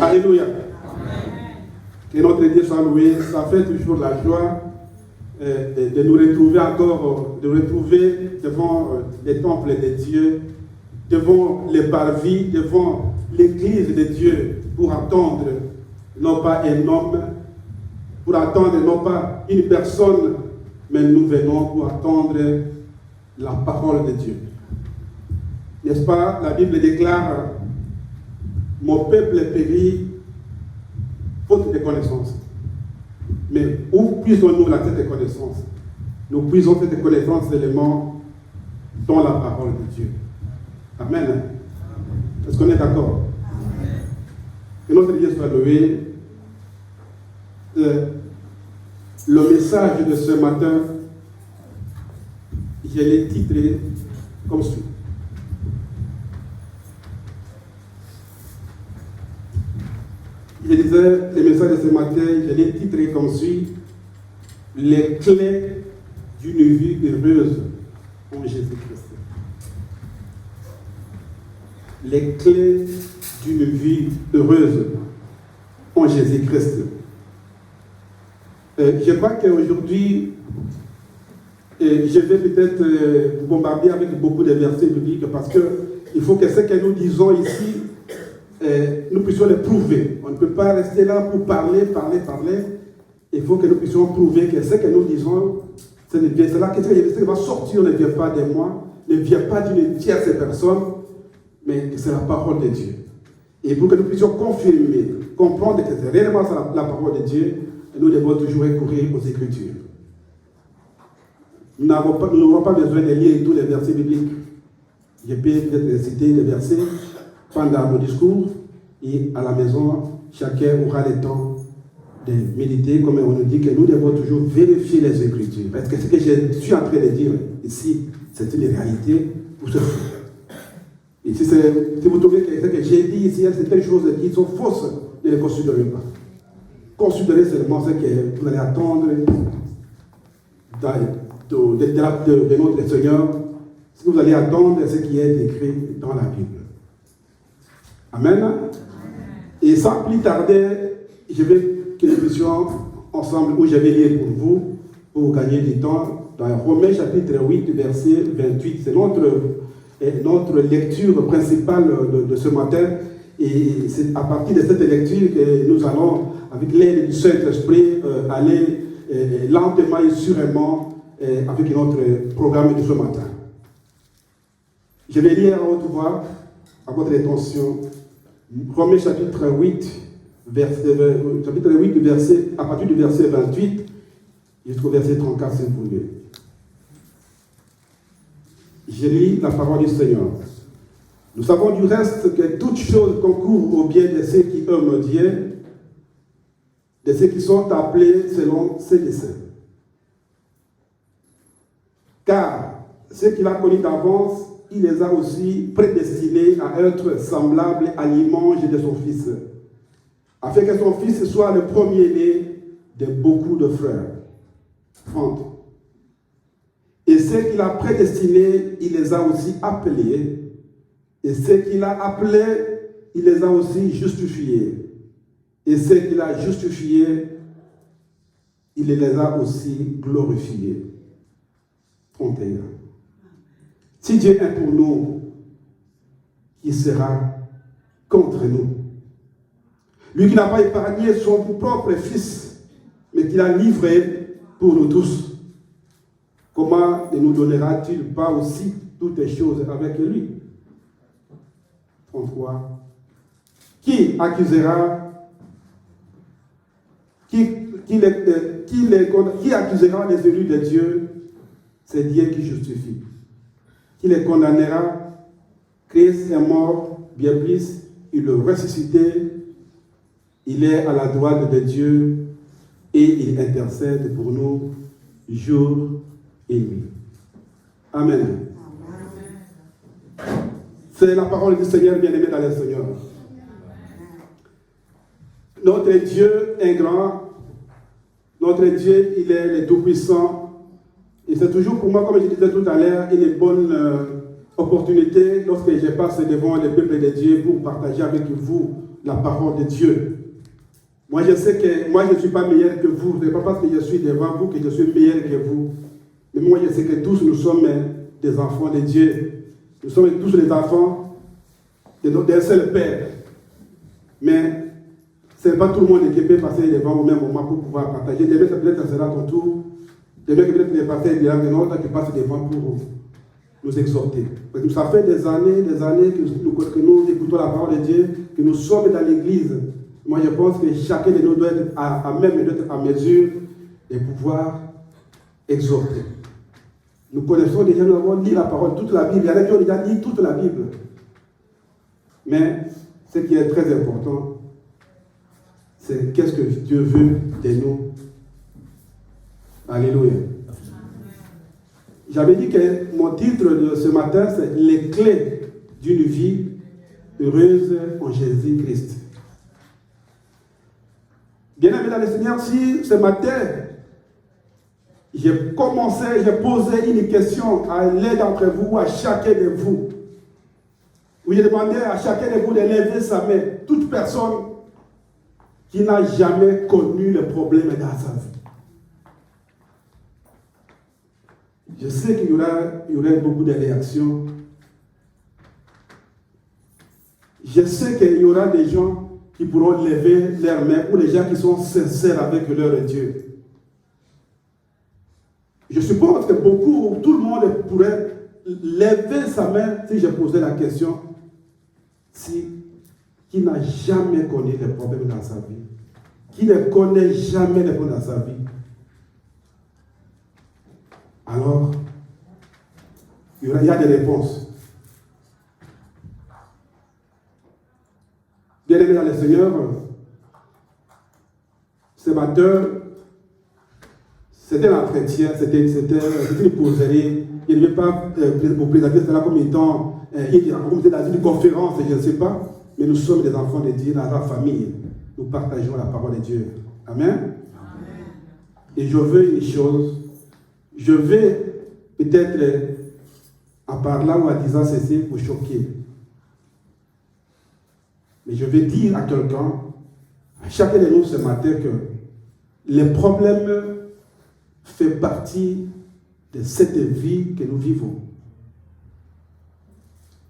Alléluia. Que notre Dieu soit loué. Ça fait toujours la joie de nous retrouver encore, de retrouver devant les temples de Dieu, devant les parvis, devant l'église de Dieu, pour attendre non pas un homme, pour attendre non pas une personne, mais nous venons pour attendre la parole de Dieu. N'est-ce pas? La Bible déclare: mon peuple périt faute de connaissance. Mais où puisons-nous cette connaissance? Nous puisons cette connaissance seulement dans la parole de Dieu. Amen. Est-ce qu'on est d'accord? Que notre Dieu soit loué. Le message de ce matin, je l'ai titré comme suit. Je disais, le message de ce matin, je l'ai titré comme suit: les clés d'une vie heureuse en Jésus-Christ. Les clés d'une vie heureuse en Jésus-Christ. Je crois qu'aujourd'hui, je vais peut-être vous bombarder avec beaucoup de versets bibliques parce qu'il faut que ce que nous disons ici, nous puissions les prouver. On ne peut pas rester là pour parler. Il faut que nous puissions prouver que ce que nous disons, ce n'est bien cela, que ce qui va sortir ne vient pas de moi, ne vient pas d'une tierce personne, mais que c'est la parole de Dieu. Et pour que nous puissions confirmer, comprendre que c'est réellement la parole de Dieu, nous devons toujours recourir aux Écritures. Nous n'avons pas besoin de lire tous les versets bibliques. Je peux peut-être citer des versets pendant mon discours, et à la maison, chacun aura le temps de méditer, comme on nous dit que nous devons toujours vérifier les Écritures. Parce que ce que je suis en train de dire ici, c'est une réalité pour ce faire. Et si vous trouvez que ce que j'ai dit ici, c'est des choses qui sont fausses, ne les considérez pas. Considérez seulement ce que vous allez attendre de notre Seigneur, ce que vous allez attendre, ce qui est écrit dans la Bible. Amen. Et sans plus tarder, je vais que nous puissions ensemble, où je vais lire pour vous, pour gagner du temps, dans Romains chapitre 8, verset 28. C'est notre lecture principale de ce matin. Et c'est à partir de cette lecture que nous allons, avec l'aide du Saint-Esprit, aller lentement et sûrement avec notre programme de ce matin. Je vais lire à haute voix, à votre attention, Romains chapitre 8, à partir du verset 28 jusqu'au verset 34, si vous voulez. Je lis la parole du Seigneur. Nous savons du reste que toutes choses concourent au bien de ceux qui aiment Dieu, de ceux qui sont appelés selon ses desseins. Car ceux qu'il a connus d'avance, il les a aussi prédestinés à être semblables à l'image de son Fils, afin que son Fils soit le premier-né de beaucoup de frères. 30. Et ceux qu'il a prédestinés, il les a aussi appelés. Et ceux qu'il a appelés, il les a aussi justifiés. Et ceux qu'il a justifiés, il les a aussi glorifiés. 31. Si Dieu est pour nous, qui sera contre nous? Lui qui n'a pas épargné son propre Fils, mais qui l'a livré pour nous tous, comment ne nous donnera-t-il pas aussi toutes les choses avec lui? 33. Qui accusera qui accusera les élus de Dieu? C'est Dieu qui justifie. Qui les condamnera? Christ est mort, bien plus, il est ressuscité, il est à la droite de Dieu et il intercède pour nous jour et nuit. Amen. C'est la parole du Seigneur, bien-aimé dans le Seigneur. Notre Dieu est grand. Notre Dieu, il est le Tout-Puissant. Et c'est toujours pour moi, comme je disais tout à l'heure, une bonne opportunité lorsque je passe devant le peuple de Dieu pour partager avec vous la parole de Dieu. Moi, je sais que moi, je ne suis pas meilleur que vous. Ce n'est pas parce que je suis devant vous que je suis meilleur que vous. Mais moi, je sais que tous nous sommes des enfants de Dieu. Nous sommes tous les enfants d'un seul Père. Mais ce n'est pas tout le monde qui peut passer devant au même moment pour pouvoir partager. Demain, peut-être ça sera ton tour. Demain, peut-être les pasteurs diront que non, qui passe devant pour nous exhorter. Parce que ça fait des années que nous écoutons la parole de Dieu, que nous sommes dans l'église. Moi, je pense que chacun de nous doit être à mesure de pouvoir exhorter. Nous connaissons déjà, nous avons lu la parole, toute la Bible. Il y en a qui ont déjà lu toute la Bible. Mais ce qui est très important, c'est qu'est-ce que Dieu veut de nous. Alléluia. J'avais dit que mon titre de ce matin, c'est les clés d'une vie heureuse en Jésus-Christ. Bien-aimés dans le Seigneur, si ce matin, j'ai posé une question à l'un d'entre vous, à chacun de vous, où j'ai demandé à chacun de vous de lever sa main, toute personne qui n'a jamais connu le problème dans sa vie. Je sais qu'il y aurait beaucoup de réactions. Je sais qu'il y aura des gens qui pourront lever leurs mains, ou les gens qui sont sincères avec leur Dieu. Je suppose que tout le monde pourrait lever sa main si je posais la question, qui n'a jamais connu les problèmes dans sa vie, qui ne connaît jamais les problèmes dans sa vie. Alors, il y a des réponses. Bien-aimés dans le Seigneur, ce matin, c'était un entretien, c'était une causerie. Il ne veut pas vous présenter cela comme étant dans une conférence, je ne sais pas, mais nous sommes des enfants de Dieu dans la famille. Nous partageons la parole de Dieu. Amen. Amen. Et je veux une chose. Je vais peut-être, en parlant ou en disant ceci, vous choquer. Mais je vais dire à quelqu'un, à chacun de nous ce matin, que les problèmes font partie de cette vie que nous vivons.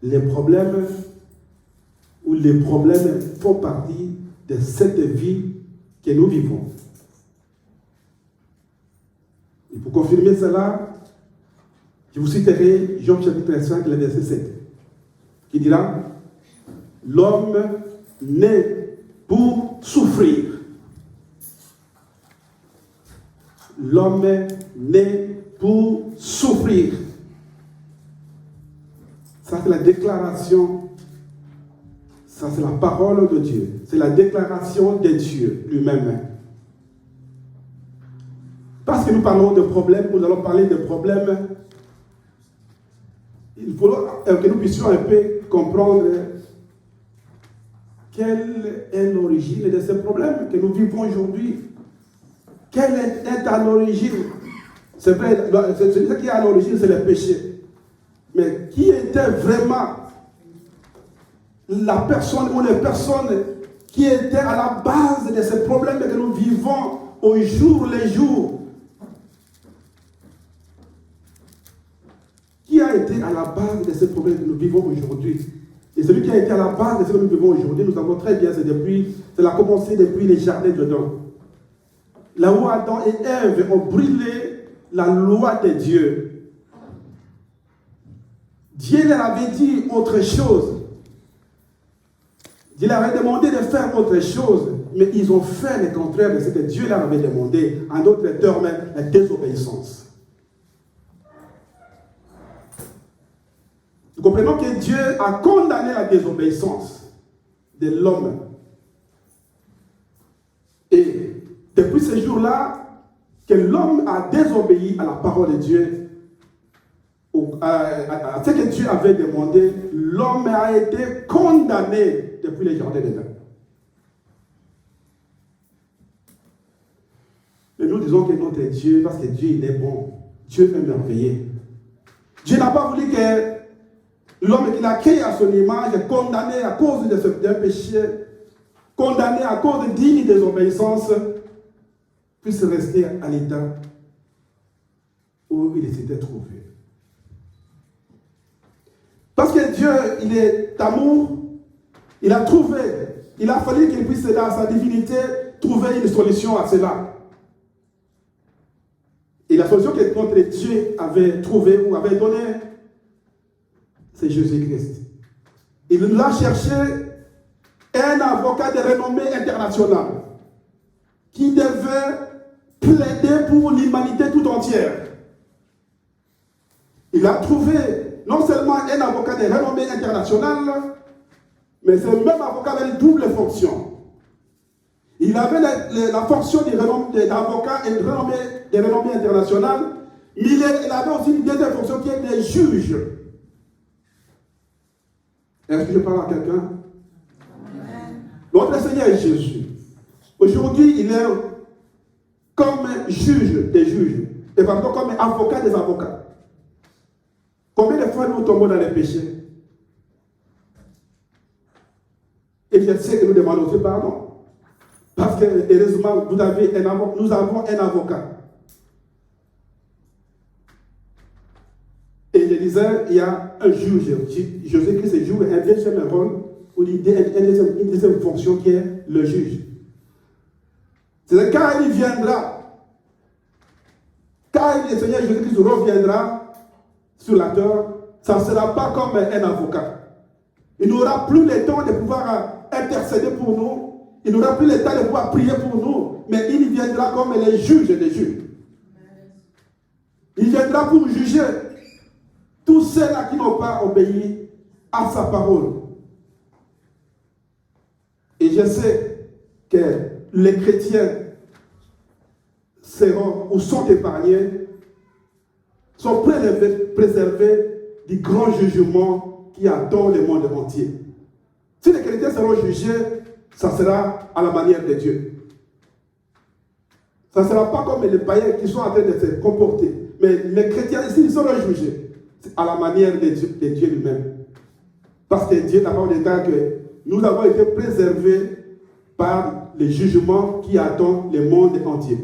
Les problèmes font partie de cette vie que nous vivons. Et pour confirmer cela, je vous citerai Job chapitre 5, le verset 7, qui dira: l'homme naît pour souffrir. L'homme naît pour souffrir. Ça, c'est la déclaration. Ça, c'est la parole de Dieu. C'est la déclaration de Dieu lui-même. Parce que nous parlons de problèmes, nous allons parler de problèmes. Il faut que nous puissions un peu comprendre quelle est l'origine de ces problèmes que nous vivons aujourd'hui. Quelle est à l'origine? C'est vrai, ce qui est à l'origine, c'est le péché. Mais qui était vraiment la personne ou les personnes qui étaient à la base de ces problèmes que nous vivons au jour le jour? Qui a été à la base de ces problèmes que nous vivons aujourd'hui? Et celui qui a été à la base de ce que nous vivons aujourd'hui, nous savons très bien, c'est a commencé depuis les jardins d'Éden. Là où Adam et Ève ont brûlé la loi de Dieu. Dieu leur avait dit autre chose. Dieu leur avait demandé de faire autre chose, mais ils ont fait le contraire de ce que Dieu leur avait demandé. En d'autres termes, la désobéissance. Nous comprenons que Dieu a condamné la désobéissance de l'homme. Et depuis ce jour-là, que l'homme a désobéi à la parole de Dieu, à ce que Dieu avait demandé, l'homme a été condamné depuis les jardins d'Éden. Et nous disons que notre Dieu, parce que Dieu il est bon, Dieu est merveilleux. Dieu n'a pas voulu que l'homme qu'il a créé à son image, condamné à cause d'un péché, condamné à cause d'une désobéissance, puisse rester à l'état où il s'était trouvé. Parce que Dieu, il est amour, il a trouvé, il a fallu qu'il puisse, dans sa divinité, trouver une solution à cela. Et la solution que notre Dieu avait trouvée ou avait donnée, c'est Jésus-Christ. Il nous a cherché un avocat de renommée internationale qui devait plaider pour l'humanité tout entière. Il a trouvé non seulement un avocat de renommée internationale, mais ce même avocat avait une double fonction. Il avait la fonction d'avocat de renommée internationale, mais il avait aussi une deuxième fonction qui est de juge. Est-ce que je parle à quelqu'un? Notre Seigneur est Jésus. Aujourd'hui, il est comme juge des juges, et pardon, comme avocat des avocats. Combien de fois nous tombons dans les péchés? Et je sais que nous demandons aussi pardon. Parce que, heureusement, nous avons un avocat. Et je disais, il y a un juge. Jésus-Christ joue un deuxième rôle, ou une deuxième fonction qui est le juge. C'est quand il viendra, quand le Seigneur Jésus-Christ reviendra sur la terre, ça ne sera pas comme un avocat. Il n'aura plus le temps de pouvoir intercéder pour nous. Il n'aura plus le temps de pouvoir prier pour nous. Mais il viendra comme les juges des juges. Il viendra pour juger tous ceux-là qui n'ont pas obéi à sa parole. Et je sais que les chrétiens seront ou sont épargnés, sont préservés du grand jugement qui attend le monde entier. Si les chrétiens seront jugés, ça sera à la manière de Dieu. Ça ne sera pas comme les païens qui sont en train de se comporter. Mais les chrétiens ici, ils seront jugés à la manière de Dieu lui-même. Parce que Dieu n'a pas dit que nous avons été préservés par le jugement qui attend le monde entier.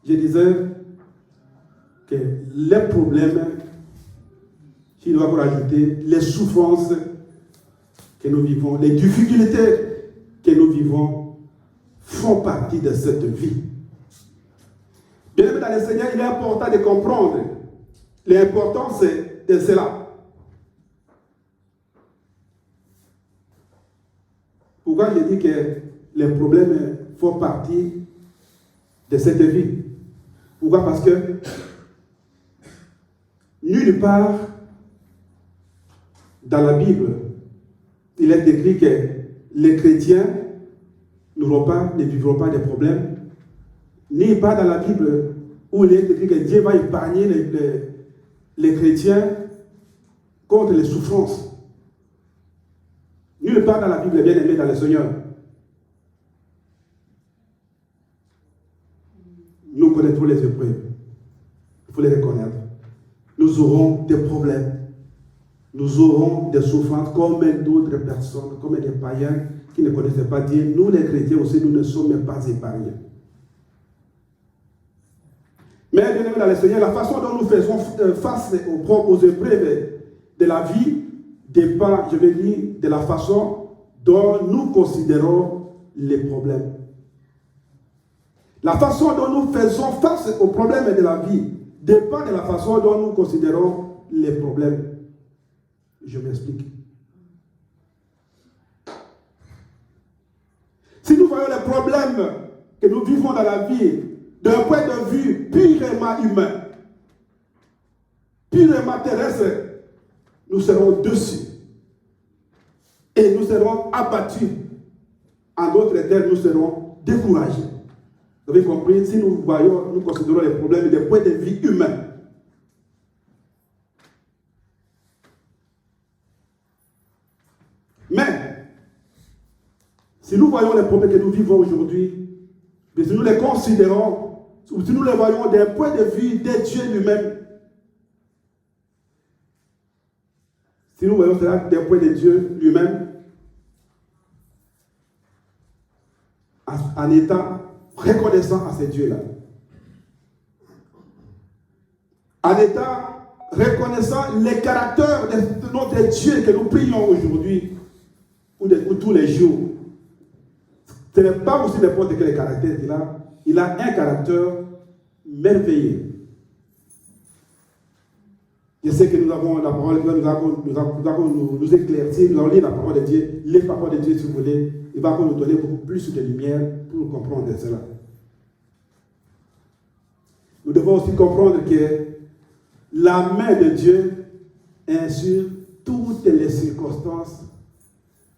Je disais que les problèmes, si nous avons rajouté, les souffrances que nous vivons, les difficultés que nous vivons, font partie de cette vie. Bien dans le Seigneur, il est important de comprendre l'importance de cela. Pourquoi je dis que les problèmes font partie de cette vie? Pourquoi? Parce que nulle part dans la Bible, il est écrit que les chrétiens ne vivront pas de problèmes, ni pas dans la Bible où il est écrit que Dieu va épargner les chrétiens contre les souffrances. Nulle part dans la Bible, bien aimé dans le Seigneur. Nous connaissons les épreuves. Il faut les reconnaître. Nous aurons des problèmes. Nous aurons des souffrances comme d'autres personnes, comme des païens qui ne connaissaient pas Dieu. Nous, les chrétiens aussi, nous ne sommes pas épargnés. Mais bien aimé dans le Seigneur, la façon dont nous faisons face aux épreuves de la vie dépend, je vais dire, de la façon dont nous considérons les problèmes. La façon dont nous faisons face aux problèmes de la vie dépend de la façon dont nous considérons les problèmes. Je m'explique. Si nous voyons les problèmes que nous vivons dans la vie d'un point de vue purement humain, purement terrestre, nous serons dessus. Et nous serons abattus. En d'autres termes, nous serons découragés. Vous avez compris? Si nous voyons, nous considérons les problèmes des points de vue humains. Mais, si nous voyons les problèmes que nous vivons aujourd'hui, mais si nous les considérons, ou si nous les voyons d'un point de vue de Dieu lui-même, si nous voyons cela d'un point de Dieu lui-même, en étant reconnaissant à ces dieux-là, en étant reconnaissant les caractères de notre Dieu que nous prions aujourd'hui, ou tous les jours, ce n'est pas aussi n'importe quel caractère qu'il a. Il a un caractère merveilleux. Je sais que nous avons la parole de Dieu, nous allons nous éclaircir, nous allons lire la parole de Dieu, les paroles de Dieu si vous voulez. Il va nous donner beaucoup plus de lumière pour comprendre cela. Nous devons aussi comprendre que la main de Dieu est sur toutes les circonstances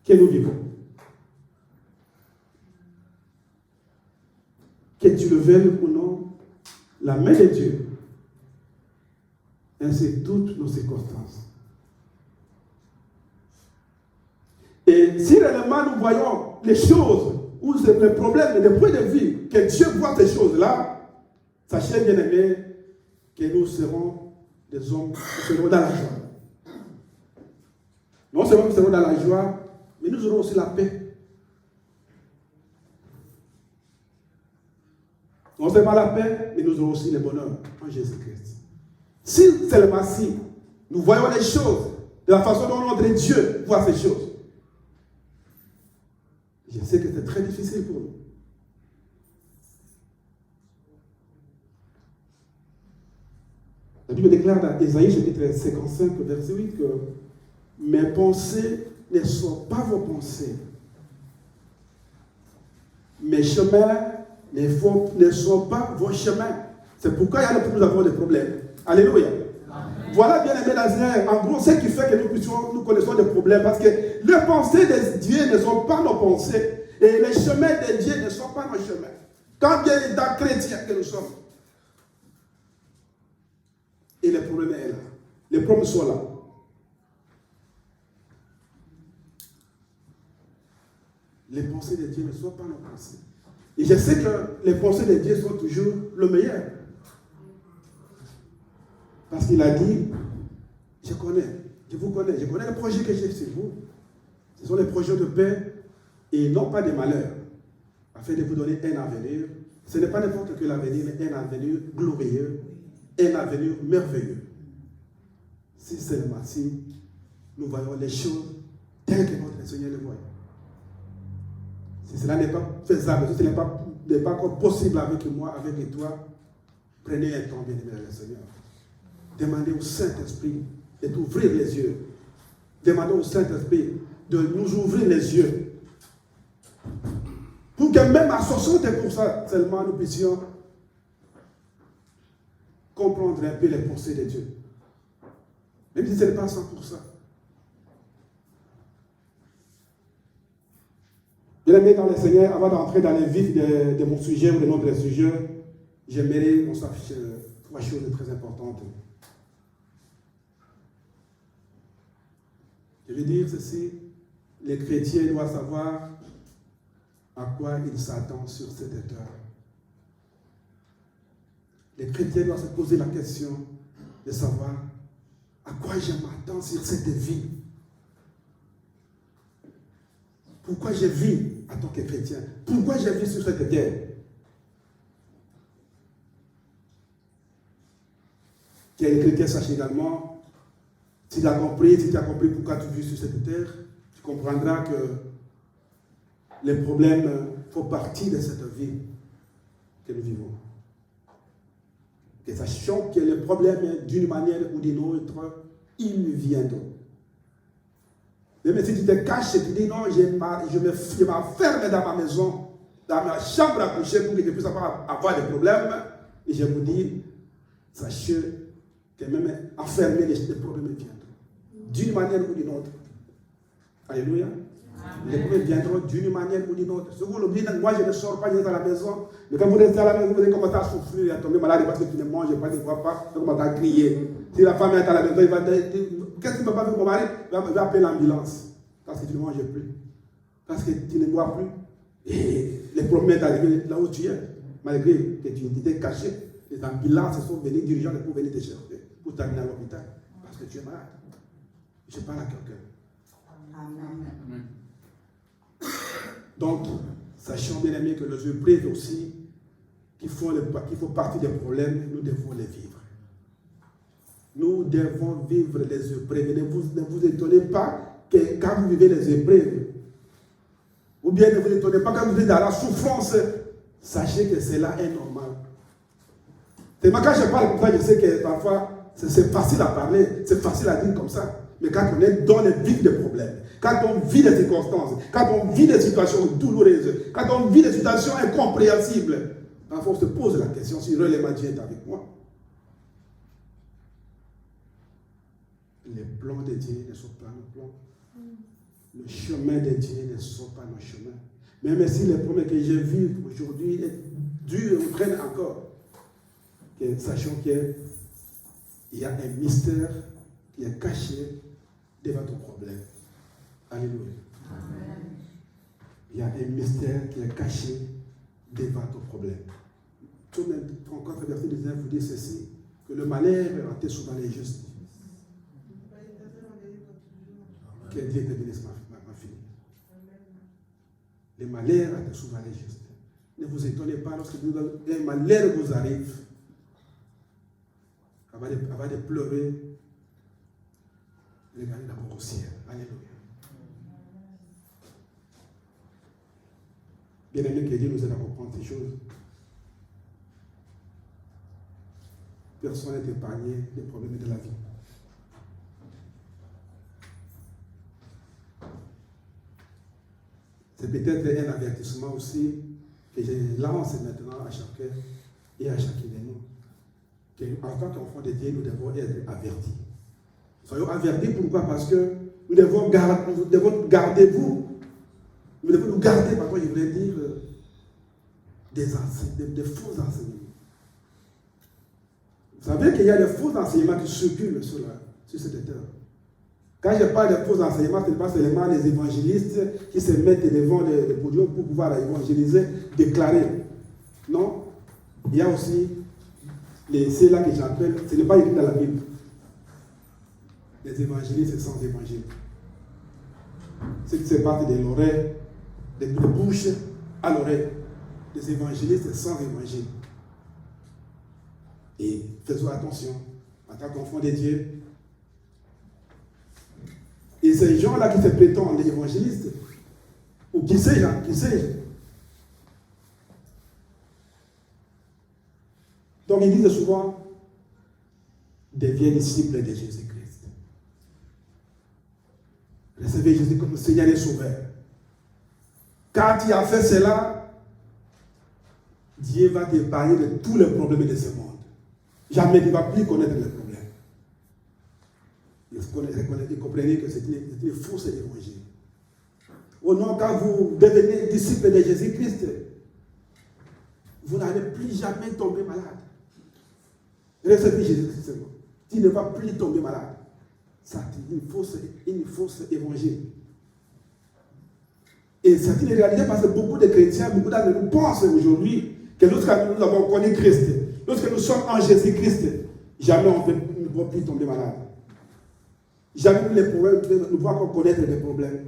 que nous vivons. Que tu le veuilles ou non, la main de Dieu est sur toutes nos circonstances. Et si réellement nous voyons les choses, ou les problèmes, les points de vue, que Dieu voit ces choses-là, sachez bien aimés que nous serons des hommes, nous serons dans la joie. Non seulement nous serons dans la joie, mais nous aurons aussi la paix. Non seulement la paix, mais nous aurons aussi le bonheur en Jésus-Christ. Si seulement si nous voyons les choses de la façon dont notre Dieu voit ces choses, je sais que c'est très difficile pour nous. La Bible déclare dans Ésaïe chapitre 55, verset 8, que mes pensées ne sont pas vos pensées. Mes chemins ne sont pas vos chemins. C'est pourquoi nous avons des problèmes. Alléluia. Amen. Voilà, bien aimé Nazaire, en gros, ce qui fait que nous connaissons des problèmes, parce que les pensées de Dieu ne sont pas nos pensées, et les chemins de Dieu ne sont pas nos chemins. Quand bien étant chrétiens que nous sommes, et le problème est là. Les problèmes sont là. Les pensées de Dieu ne sont pas nos pensées. Et je sais que les pensées de Dieu sont toujours le meilleur. Parce qu'il a dit, je vous connais, je connais les projets que j'ai sur vous. Ce sont les projets de paix et non pas de malheur, afin de vous donner un avenir. Ce n'est pas n'importe quel avenir, mais un avenir glorieux, un avenir merveilleux. Si seulement si nous voyons les choses telles que notre Seigneur les voit. Si cela n'est pas faisable, si cela n'est pas encore possible avec moi, avec toi, prenez un temps, bien-aimé le Seigneur. Demandez au Saint-Esprit d'ouvrir les yeux. Demandez au Saint-Esprit de nous ouvrir les yeux. Pour que même à 60% seulement nous puissions comprendre un peu les pensées de Dieu. Même si ce n'est pas 100%. Bien-aimé dans le Seigneur, avant d'entrer dans les vifs de mon sujet ou de notre sujet, j'aimerais qu'on sache trois choses très importantes. Je veux dire ceci, les chrétiens doivent savoir à quoi ils s'attendent sur cette terre. Les chrétiens doivent se poser la question de savoir à quoi je m'attends sur cette vie. Pourquoi je vis en tant que chrétien? Pourquoi je vis sur cette terre? Que les chrétiens sachent également, si tu as compris pourquoi tu vis sur cette terre, tu comprendras que les problèmes font partie de cette vie que nous vivons. Et sachant que les problèmes, d'une manière ou d'une autre, ils viendront. Même si tu te caches et tu dis non, je m'enferme dans ma maison, dans ma chambre à coucher pour que je puisse avoir des problèmes, et je vous dis, sachez que même enfermé, les problèmes viendront. D'une manière ou d'une autre. Alléluia. Les problèmes viendront d'une manière ou d'une autre. Si vous l'oubliez, moi je ne sors pas, je reste à la maison. Mais quand vous restez à la maison, vous allez commencer à souffrir, à tomber malade parce que tu ne manges pas, tu ne vois pas, tu commences à crier. Si la femme est à la maison, il va dire, qu'est-ce que tu ne peux pas faire mon mari? Il va appeler l'ambulance. Parce que tu ne manges plus. Parce que tu ne bois plus. Et les problèmes sont arrivés là où tu es. Malgré que tu étais caché, les ambulances sont venues, dirigeants pour venir te chercher, pour t'amener à l'hôpital. Parce que tu es malade. Je parle à quelqu'un. Amen. Donc, sachant bien aimé que les épreuves aussi, qui font partie des problèmes, nous devons les vivre. Nous devons vivre les épreuves. Ne vous étonnez pas que quand vous vivez les épreuves, ou bien ne vous étonnez pas quand vous êtes dans la souffrance, sachez que cela est normal. Tellement quand je parle comme ça, je sais que parfois c'est facile à parler, c'est facile à dire comme ça. Mais quand on est dans le vif des problèmes, quand on vit des circonstances, quand on vit des situations douloureuses, quand on vit des situations incompréhensibles, parfois on se pose la question si réellement Dieu est avec moi. Les plans de Dieu ne sont pas nos plans. Le chemin de Dieu ne sont pas nos chemins. Même si les problèmes que je vis aujourd'hui durent ou traînent encore, sachons qu'il y a un mystère qui est caché devant ton problème. Alléluia. Amen. Il y a un mystère qui est caché devant ton problème. Tout même, 34 verset 19 vous dit ceci, que le malheur est souvent les justes. Que Dieu te bénisse, ma fille. Le malheur est souvent les justes. Ne vous étonnez pas lorsque un malheur vous arrive, avant de pleurer, regardez d'abord au ciel. Alléluia. Bien aimé, que Dieu nous aide à comprendre ces choses. Personne n'est épargné des problèmes de la vie. C'est peut-être un avertissement aussi que je lance maintenant à chacun et à chacun de nous. En tant qu'enfants de Dieu, nous devons être avertis. Soyons avertis, pourquoi? Parce que nous devons garder vous. Nous devons nous garder, par contre, je voulais dire, des faux enseignements. Vous savez qu'il y a des faux enseignements qui circulent sur cette terre. Quand je parle de faux enseignements, ce n'est pas seulement les évangélistes qui se mettent devant les podiums pour pouvoir évangéliser, déclarer. Non, il y a aussi ceux-là que j'appelle, ce n'est pas écrit dans la Bible. Les évangélistes sans évangile. Ceux qui se partent de l'oreille, de bouche à l'oreille. Les évangélistes sans évangile. Et faisons attention, en tant qu'enfants de Dieu. Et ces gens-là qui se prétendent des évangélistes, ou qui sais-je. Donc ils disent souvent, deviens disciple de Jésus-Christ. Recevez Jésus comme Seigneur et Sauveur. Quand tu as fait cela, Dieu va t'épargner de tous les problèmes de ce monde. Jamais tu ne vas plus connaître les problèmes. Vous comprenez que c'est une fausse évangile. Au nom, quand vous devenez disciple de Jésus-Christ, vous n'allez plus jamais tomber malade. Recevez Jésus-Christ seulement. Tu ne vas plus tomber malade. Ça, c'est une fausse évangile. Et c'est une réalité parce que beaucoup de chrétiens, beaucoup d'entre nous pensent aujourd'hui que lorsque nous avons connu Christ, lorsque nous sommes en Jésus-Christ, jamais on ne va plus tomber malade. Jamais nous ne pouvons encore connaître des problèmes.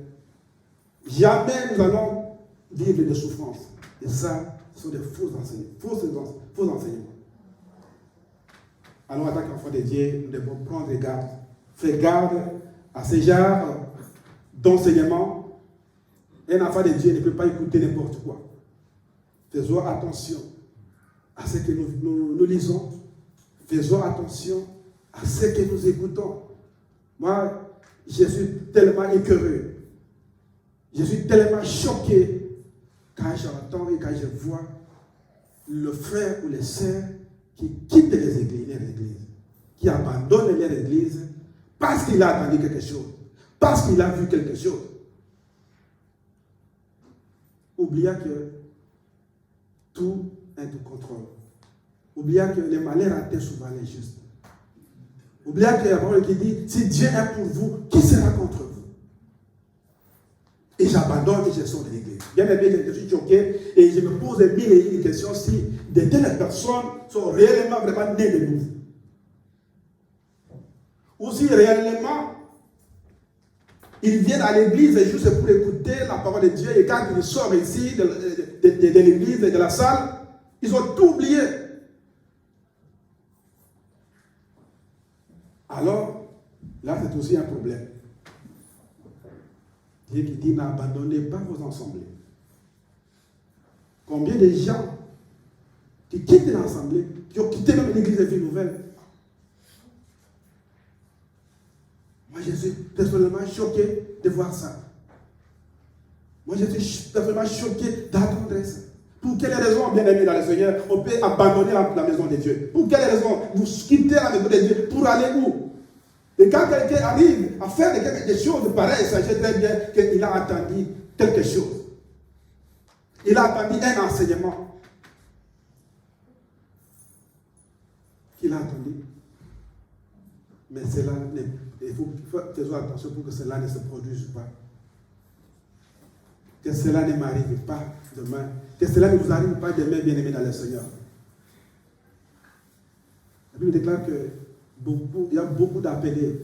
Jamais nous allons vivre des souffrances. Et ça, ce sont des faux enseignements. Faux enseignements. Alors, en tant qu'enfants de Dieu, nous devons prendre garde. Faire garde à ces genres d'enseignements. Un enfant de Dieu ne peut pas écouter n'importe quoi. Faisons attention à ce que nous lisons. faisons attention à ce que nous écoutons. Moi, je suis tellement écœuré. Je suis tellement choqué quand j'entends et quand je vois le frère ou les sœurs qui quittent les églises, qui abandonnent leur église parce qu'il a entendu quelque chose, parce qu'il a vu quelque chose. Oubliant que tout est de contrôle. Oubliant que les malheurs atteignent souvent les justes. Oubliant qu'il y a la parole qui dit, si Dieu est pour vous, qui sera contre vous? Et j'abandonne et je sors de l'église. Bien aimé, je suis choqué et je me pose mille et une questions si de telles personnes sont réellement vraiment nées de nouveau. Ou si réellement ils viennent à l'église juste pour écouter la parole de Dieu et quand ils sortent ici de l'église, de la salle, ils ont tout oublié. Alors, là c'est aussi un problème. Dieu qui dit n'abandonnez pas vos assemblées. Combien de gens qui quittent l'assemblée, qui ont quitté même l'église de Vie Nouvelle. Moi, je suis personnellement choqué de voir ça. Moi, je suis personnellement choqué d'entendre ça. Pour quelles raisons, bien aimés dans le Seigneur, on peut abandonner la maison de Dieu? Pour quelles raisons vous quittez la maison de Dieu pour aller où? Et quand quelqu'un arrive à faire quelque chose pareil, sachez très bien qu'il a attendu quelque chose. Il a attendu un enseignement. Qu'il a attendu. Mais cela, il faut faire attention pour que cela ne se produise pas. Que cela ne m'arrive pas demain. Que cela ne vous arrive pas demain, bien-aimés dans le Seigneur. La Bible déclare que il y a beaucoup d'appelés,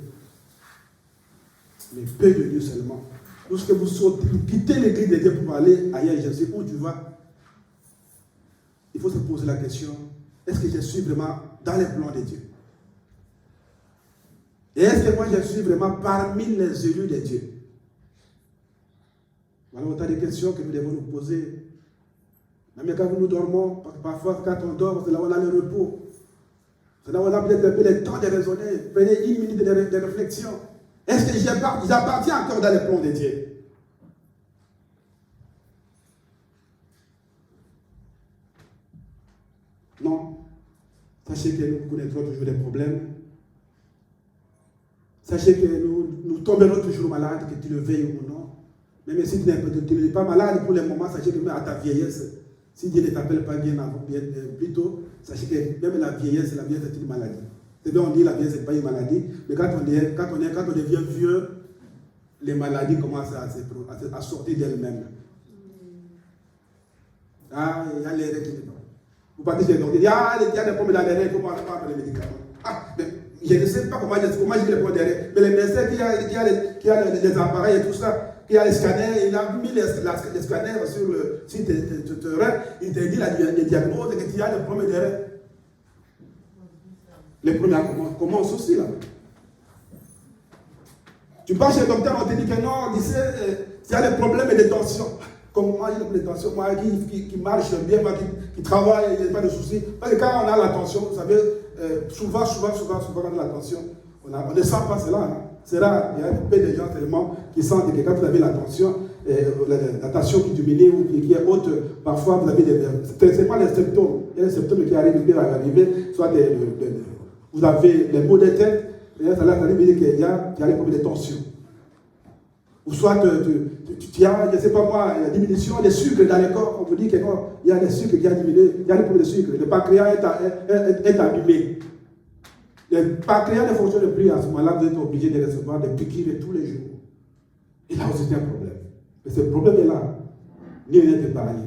mais peu de Dieu seulement. Lorsque vous sautez, vous quittez l'église de Dieu pour aller ailleurs, je sais où tu vas. Il faut se poser la question, est-ce que je suis vraiment dans les plans de Dieu? Et est-ce que moi je suis vraiment parmi les élus de Dieu? Voilà autant de questions que nous devons nous poser. Même quand nous dormons, parce que parfois quand on dort, c'est là où on a le repos. C'est là où on a peut-être un peu le temps de raisonner. Prenez une minute de réflexion. Est-ce que j'appartiens encore dans les plans de Dieu? Non. Sachez que nous connaîtrons toujours des problèmes. Sachez que nous tomberons toujours malades, que tu le veuilles ou non. Même si tu n'es pas malade pour le moment, sachez que même à ta vieillesse, si Dieu ne t'appelle pas bien plus tôt, sachez que même la vieillesse c'est une maladie. C'est bien, on dit la vieillesse n'est pas une maladie, mais quand on devient vieux, les maladies commencent à sortir d'elles-mêmes. Ah, il y a les règles. Vous partez chez le docteur, il y a des problèmes dans les règles, comment on prend les médicaments. Ah, mais je ne sais pas comment je vais répondre derrière. Mais le médecin qui a les appareils et tout ça, qui a les scanners, il a mis les scanners sur le site de terrain, il te dit les diagnostics et que tu as des problèmes derrière. Les premiers commencent aussi là. Tu pars chez le docteur, on te dit que non, tu as des problèmes de tension. Comme moi, j'ai des problèmes de tension, moi qui marche bien, moi qui travaille, il n'y a pas de soucis. Parce que quand on a la tension, vous savez, souvent, quand on a la tension, on ne sent pas cela. Hein. C'est rare, il y a peu de gens tellement qui sentent que quand vous avez la tension qui diminue ou qui est haute, parfois vous avez c'est pas les symptômes. Il y a des symptômes qui arrivent, soit vous avez les maux de tête, et là, ça veut dire qu'il y a des problèmes de tension. Ou soit tu as, je ne sais pas moi, la diminution des sucres dans le corps, on vous dit que non, il y a des sucres qui ont diminué, il y a des problèmes de sucre, le pancréas est abîmé. Le pancréas ne fonctionne plus à ce moment-là, vous êtes obligé de recevoir des piqûres tous les jours. Et là aussi c'est un problème. Mais ce problème est là, ni rien n'est pareil.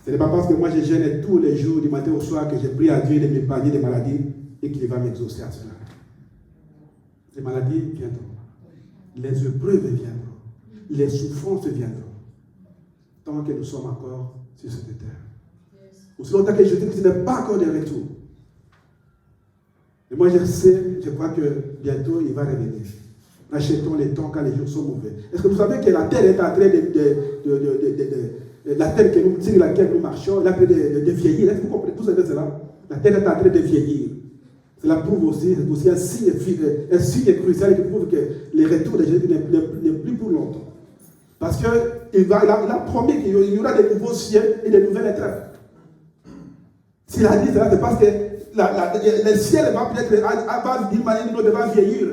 Ce n'est pas parce que moi je gêne tous les jours, du matin au soir, que j'ai pris à Dieu de m'épargner des maladies et qu'il va m'exaucer à cela. Les maladies viendront. Les épreuves viendront. Les souffrances viendront. Tant que nous sommes encore sur cette terre. Aussi longtemps que je dis que ce n'est pas encore de retour. Et moi je sais, je crois que bientôt il va revenir. Rachetons les temps quand les jours sont mauvais. Est-ce que vous savez que la terre est en train la terre sur laquelle nous marchons, elle est en train de vieillir. Est-ce que vous comprenez? Vous savez cela? La terre est en train de vieillir. Cela prouve aussi, c'est aussi un signe crucial qui prouve que le retour de Jésus n'est plus pour longtemps. Parce qu'il a promis qu'il y aura des nouveaux cieux et des nouvelles terres. S'il a dit cela, c'est parce que le ciel va peut-être, d'une manière ou d'une autre, va vieillir.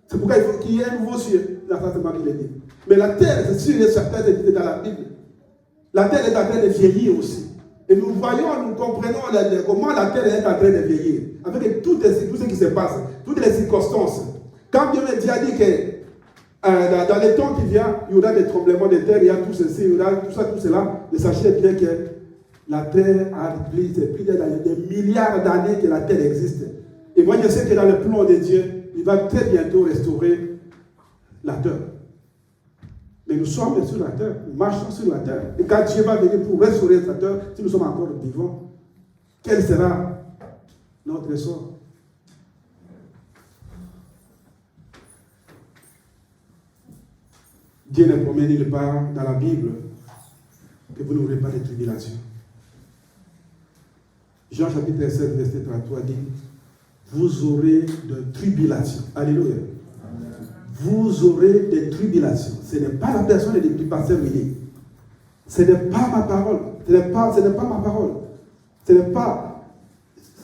C'est pourquoi il faut qu'il y ait un nouveau ciel. Là, ça, c'est moi qui l'ai dit. Mais la terre, c'est sûr et certain, c'est dans la Bible. La terre est en train de vieillir aussi. Et nous voyons, nous comprenons comment la terre est en train de vieillir. Avec tout ce qui se passe, toutes les circonstances. Quand Dieu a dit que dans les temps qui viennent, il y aura des tremblements de terre, il y a tout ceci, il y aura tout ça, tout cela, mais sachez bien que la terre a plus de milliards d'années que la terre existe. Et moi, je sais que dans le plan de Dieu, il va très bientôt restaurer la terre. Mais nous sommes sur la terre, nous marchons sur la terre. Et quand Dieu va venir pour restaurer la terre, si nous sommes encore vivants, quel sera notre sort? Dieu ne promet nulle part dans la Bible que vous n'aurez pas de tribulation. Jean chapitre 7, verset 33 dit: vous aurez de tribulations. Alléluia. Vous aurez des tribulations. Ce n'est pas la personne du pasteur Willy. Ce n'est pas ma parole. Ce n'est pas ma parole. Ce n'est pas.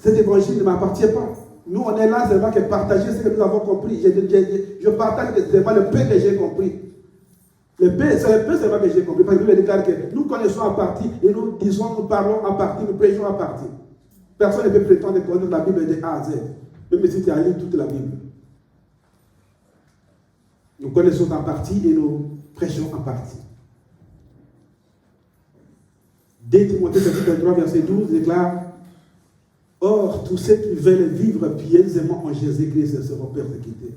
Cet évangile ne m'appartient pas. Nous, on est là seulement que partager ce que nous avons compris. Je partage seulement le peu que j'ai compris. C'est le peu seulement que j'ai compris. Parce que Dieu déclare que nous connaissons en partie et nous disons, nous parlons en partie, nous prêchons en partie. Personne ne peut prétendre connaître la Bible de A à Z. Même si tu as lu toute la Bible. Nous connaissons en partie et nous prêchons en partie. 2 Timothée chapitre 3, verset 12 déclare: or, tous ceux qui veulent vivre pieusement en Jésus-Christ seront persécutés.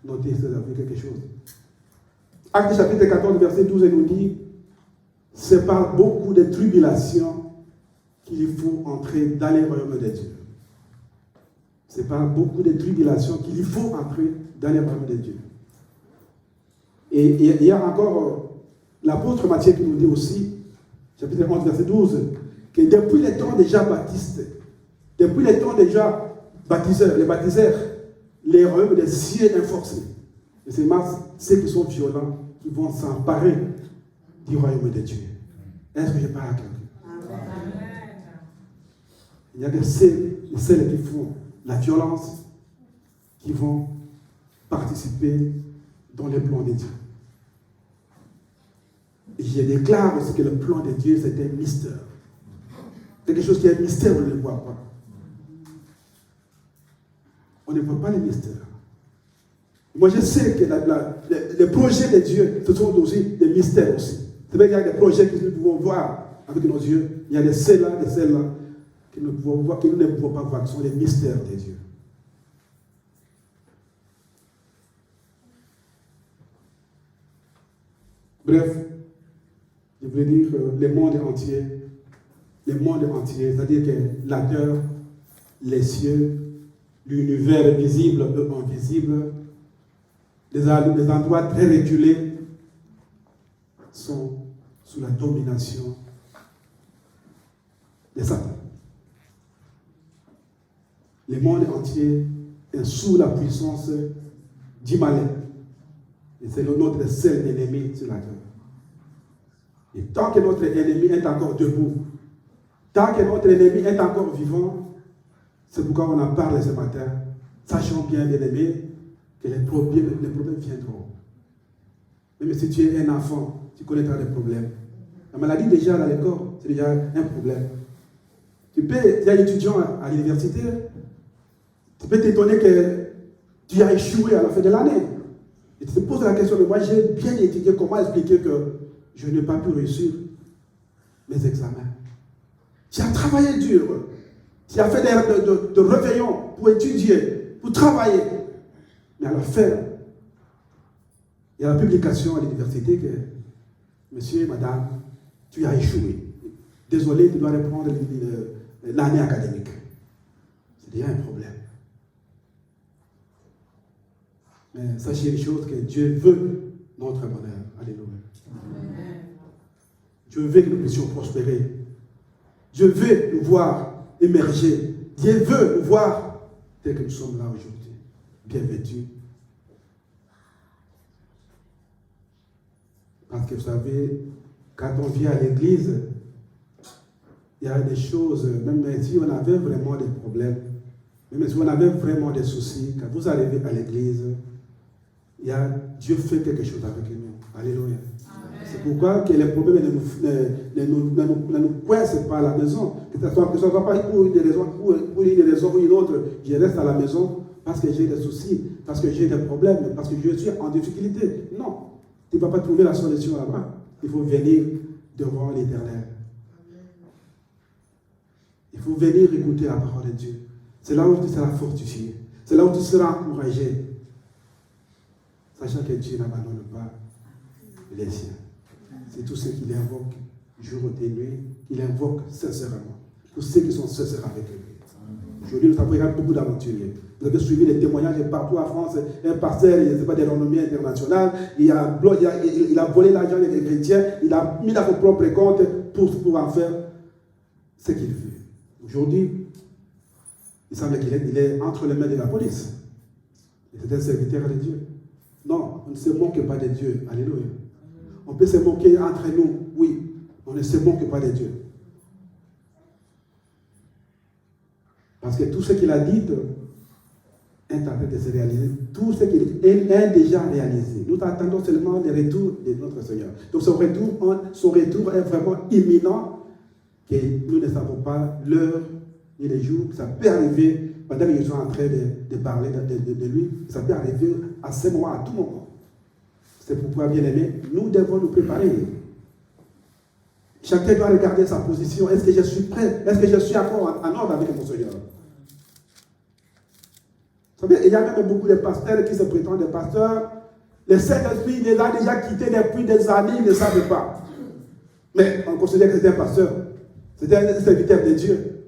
Notez, ça veut dire quelque chose. Acte chapitre 14, verset 12, il nous dit: c'est par beaucoup de tribulations qu'il faut entrer dans les royaumes de Dieu. C'est par beaucoup de tribulations qu'il faut entrer dans les royaumes de Dieu. Et il y a encore l'apôtre Matthieu qui nous dit aussi, chapitre 11, verset 12, que depuis les temps déjà baptistes, depuis les temps déjà baptiseurs, les royaumes des cieux enforcés. Et c'est ceux qui sont violents qui vont s'emparer du royaume de Dieu. Est-ce que je parle à quelqu'un? Il y a celles qui font la violence qui vont participer dans le plan de Dieu. Et je déclare aussi que le plan de Dieu, c'est un mystère. Quelque chose qui est un mystère, on ne le voit pas. On ne voit pas les mystères. Moi, je sais que les projets de Dieu, ce sont aussi des mystères aussi. C'est vrai qu'il y a des projets que nous pouvons voir avec nos yeux. Il y a des celles-là, que nous pouvons voir, que nous ne pouvons pas voir, qui sont les mystères de Dieu. Bref, je voulais dire que le monde entier, c'est-à-dire que la terre, les cieux, l'univers visible et invisible, les endroits très reculés sont sous la domination de Satan. Le monde entier est sous la puissance du malin. Et c'est notre seul ennemi sur la terre. Et tant que notre ennemi est encore debout, tant que notre ennemi est encore vivant, c'est pourquoi on en parle ce matin. Sachons bien, bien aimé, que les problèmes viendront. Même si tu es un enfant, tu connaîtras des problèmes. La maladie déjà dans le corps, c'est déjà un problème. Tu es étudiant à l'université, tu peux t'étonner que tu as échoué à la fin de l'année. Et tu te poses la question, mais moi j'ai bien étudié, comment expliquer que je n'ai pas pu réussir mes examens. Tu as travaillé dur. Tu as fait de réveillons pour étudier, pour travailler. Mais à la fin, il y a la publication à l'université que, monsieur et madame, tu as échoué. Désolé, tu dois reprendre l'année académique. C'est déjà un problème. Mais sachez une chose, que Dieu veut notre bonheur. Alléluia. Je veux que nous puissions prospérer. Je veux nous voir émerger. Dieu veut nous voir tel que nous sommes là aujourd'hui, bien vêtus. Parce que vous savez, quand on vient à l'église, il y a des choses, même si on avait vraiment des problèmes, même si on avait vraiment des soucis, quand vous arrivez à l'église, Dieu fait quelque chose avec nous. Alléluia. C'est pourquoi que les problèmes ne nous coincent pas à la maison. Que ce ne soit pas pour une raison ou une autre, je reste à la maison parce que j'ai des soucis, parce que j'ai des problèmes, parce que je suis en difficulté. Non, tu ne vas pas trouver la solution là-bas. Il faut venir devant l'Éternel. Il faut venir écouter la parole de Dieu. C'est là où tu seras fortifié. C'est là où tu seras encouragé. Sachant que Dieu n'abandonne pas les siens. C'est tous ceux qui l'invoquent jour et nuit, qui l'invoquent sincèrement. Tous ceux qui sont sincères avec lui. Aujourd'hui, nous avons regardé beaucoup d'aventuriers. Vous avez suivi les témoignages partout en France. Un pasteur, il n'est pas des renommées internationales. Il a volé l'argent des chrétiens. Il a mis dans son propre compte pour en faire ce qu'il veut. Aujourd'hui, il semble qu'il est entre les mains de la police. C'est un serviteur de Dieu. Non, on ne se moque pas de Dieu. Alléluia. On peut se moquer entre nous, oui. On ne se moque pas de Dieu. Parce que tout ce qu'il a dit est en train de se réaliser. Tout ce qu'il est déjà réalisé. Nous attendons seulement le retour de notre Seigneur. Donc son retour est vraiment imminent, que nous ne savons pas l'heure ni les jours. Ça peut arriver pendant que nous sommes en train de parler de lui. Ça peut arriver à ce moment, à tout moment. C'est pourquoi, bien aimé, nous devons nous préparer. Chacun doit regarder sa position. Est-ce que je suis prêt? Est-ce que je suis encore en ordre avec mon Seigneur? Vous savez, il y a même beaucoup de pasteurs qui se prétendent des pasteurs. Le Saint-Esprit les a déjà quittés depuis des années, ils ne savent pas. Mais on considère que c'est un pasteur. C'est un serviteur de Dieu.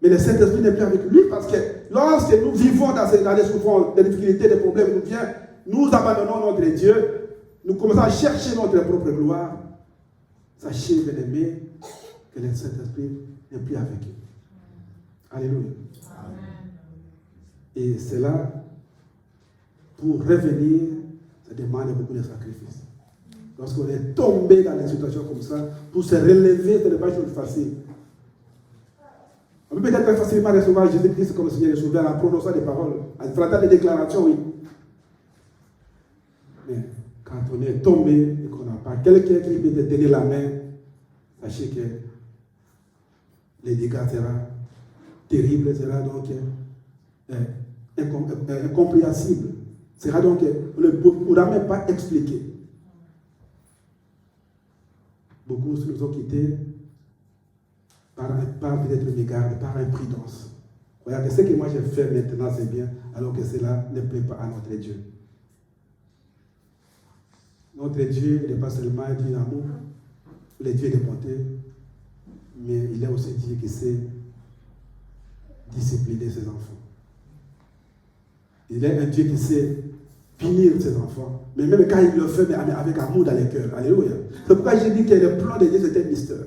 Mais le Saint-Esprit n'est plus avec lui parce que lorsque nous vivons dans des souffrances, des difficultés, des problèmes nous viennent, nous abandonnons notre Dieu, nous commençons à chercher notre propre gloire. Sachez, bien aimés, que le Saint-Esprit n'est plus avec eux. Alléluia. Amen. Et cela, pour revenir, ça demande beaucoup de sacrifices. Lorsqu'on est tombé dans des situations comme ça, pour se relever, ce n'est pas chose facile. On peut peut-être facilement recevoir Jésus-Christ comme Seigneur et Sauveur en prononçant des paroles, en faisant des déclarations, oui. Mais quand on est tombé et qu'on n'a pas quelqu'un qui peut te tenir la main, sachez que les dégâts seront terribles, sera donc incompréhensible. Sera donc, on ne pourra même pas expliquer. Beaucoup nous ont quittés par peut-être mégarde, par imprudence. Regardez, ce que moi j'ai fait maintenant, c'est bien, alors que cela ne plaît pas à notre Dieu. Notre Dieu n'est pas seulement un Dieu d'amour, le Dieu de bonté, mais il est aussi Dieu qui sait discipliner ses enfants. Il est un Dieu qui sait punir ses enfants, mais même quand il le fait, mais avec amour dans les cœurs. Alléluia. C'est pourquoi j'ai dit que le plan de Dieu c'était un mystère.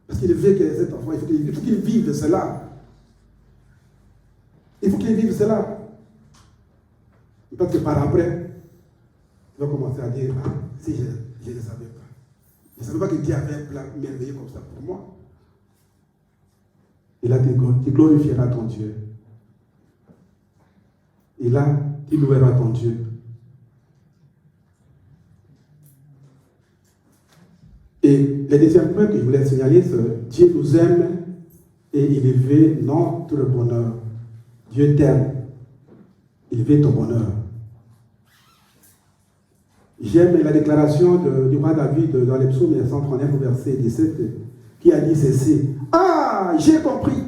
Parce qu'il veut que cet enfant, il faut qu'il vive cela. Il faut qu'il vive cela. Parce que par après, il va commencer à dire, ah, si je ne le savais pas. Je ne savais pas que Dieu avait un plan merveilleux comme ça pour moi. Il a dit, tu glorifieras ton Dieu. Et là, tu loueras ton Dieu. Et le deuxième point que je voulais signaler, c'est Dieu nous aime et il veut notre bonheur. Dieu t'aime. Il veut ton bonheur. J'aime la déclaration du roi David dans les psaumes 139, verset 17, qui a dit ceci. Ah, j'ai compris.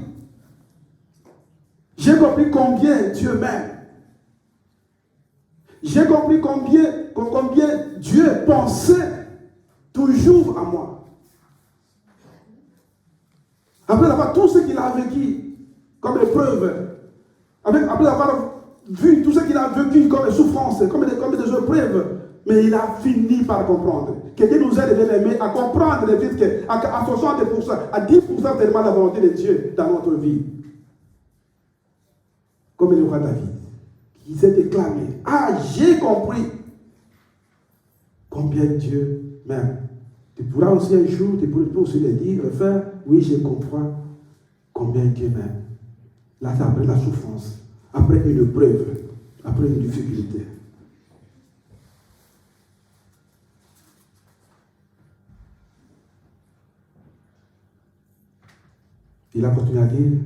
J'ai compris combien Dieu m'aime. J'ai compris combien Dieu pensait toujours à moi. Après avoir tout ce qu'il a vécu comme épreuve, après avoir vu tout ce qu'il a vécu comme souffrance, comme des épreuves, Mais il a fini par comprendre. Que Dieu nous aide, bien aimés, à comprendre vite qu'à 60%, à 10% tellement la volonté de Dieu dans notre vie. Comme le roi David, qui s'est déclaré, ah, j'ai compris combien Dieu m'aime. Tu pourras aussi un jour, tu pourras aussi le dire, le faire, oui, je comprends combien Dieu m'aime. Là, c'est après la souffrance, après une preuve, après une difficulté. Il a continué à dire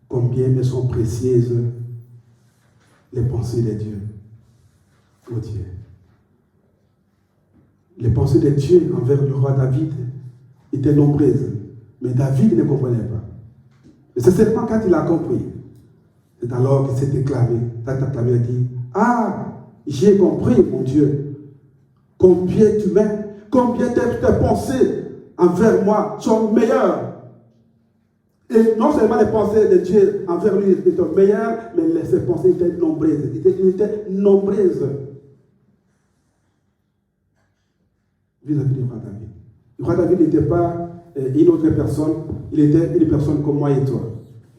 combien me sont précieuses les pensées de Dieu. Oh Dieu. Les pensées de Dieu envers le roi David étaient nombreuses, mais David ne comprenait pas. Et c'est seulement quand il a compris, c'est alors qu'il s'est déclaré, il a dit, ah, j'ai compris, mon Dieu, combien tu m'aimes, combien tes pensées envers moi sont meilleures. Et non seulement les pensées de Dieu envers lui étaient meilleures, mais ses pensées étaient nombreuses. Vis-à-vis du roi David. Le roi David n'était pas une autre personne, il était une personne comme moi et toi.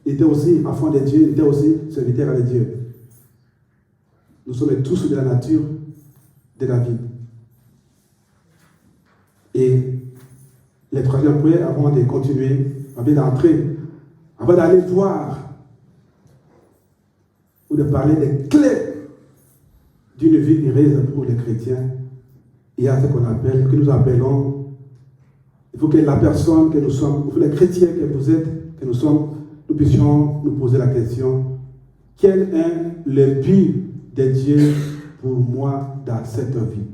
Il était aussi enfant de Dieu, il était aussi serviteur de Dieu. Nous sommes tous de la nature de David. Et le troisième point, avant de continuer, avant d'entrer, avant d'aller voir ou de parler des clés d'une vie heureuse pour les chrétiens, il y a ce qu'on appelle, que nous appelons, il faut que la personne que nous sommes, il faut les chrétiens que vous êtes, que nous sommes, nous puissions nous poser la question, quel est le but de Dieu pour moi dans cette vie?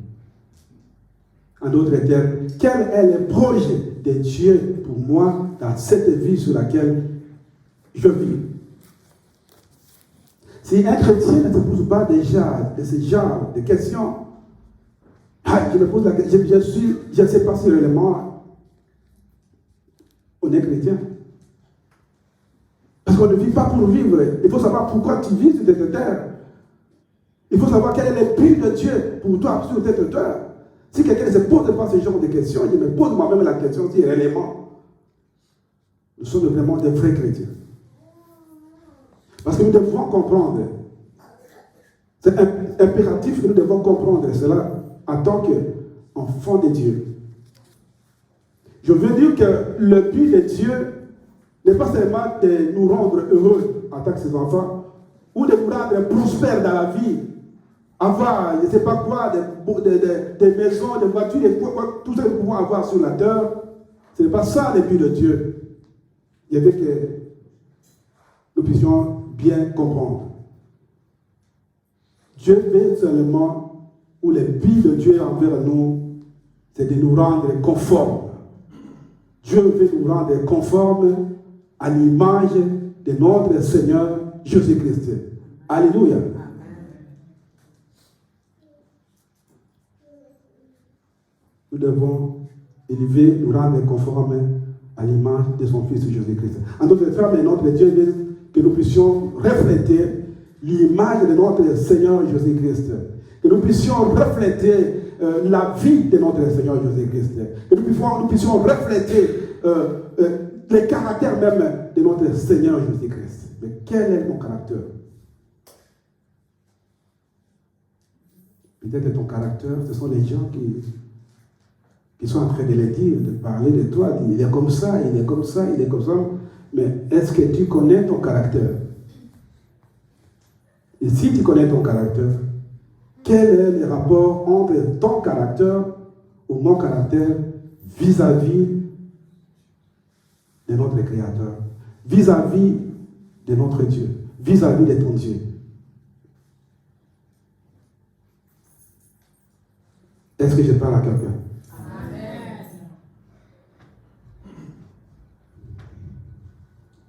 En d'autres termes, quel est le projet de Dieu pour moi dans cette vie sur laquelle je vis? Si un chrétien ne se pose pas déjà de ce genre de questions, je me pose la question, je ne sais pas si réellement on est chrétien. Parce qu'on ne vit pas pour vivre. Il faut savoir pourquoi tu vis sur cette terre. Il faut savoir quel est le but de Dieu pour toi sur cette terre. Si quelqu'un ne se pose pas ce genre de questions, je me pose moi-même la question si réellement nous sommes vraiment des vrais chrétiens. Parce que nous devons comprendre. C'est impératif que nous devons comprendre cela en tant qu'enfants de Dieu. Je veux dire que le but de Dieu n'est pas seulement de nous rendre heureux en tant que ses enfants, ou de nous rendre prospères dans la vie, avoir, je ne sais pas quoi, des maisons, des voitures, tout ce que nous pouvons avoir sur la terre. Ce n'est pas ça le but de Dieu. Il y avait que nous puissions bien comprendre. Dieu veut seulement, ou le but de Dieu envers nous, c'est de nous rendre conformes. Dieu veut nous rendre conformes à l'image de notre Seigneur Jésus-Christ. Alléluia. Nous devons élever, nous rendre conformes à l'image de son Fils Jésus-Christ. En d'autres termes, notre Dieu veut que nous puissions refléter l'image de notre Seigneur Jésus-Christ. Que nous puissions refléter la vie de notre Seigneur Jésus-Christ. Que nous puissions refléter le caractère même de notre Seigneur Jésus-Christ. Mais quel est mon caractère? Peut-être ton caractère, ce sont les gens qui sont en train de le dire, de parler de toi, de dire, il est comme ça, il est comme ça, il est comme ça. Mais est-ce que tu connais ton caractère? Et si tu connais ton caractère, quel est le rapport entre ton caractère ou mon caractère vis-à-vis de notre Créateur, vis-à-vis de notre Dieu, vis-à-vis de ton Dieu? Est-ce que je parle à quelqu'un?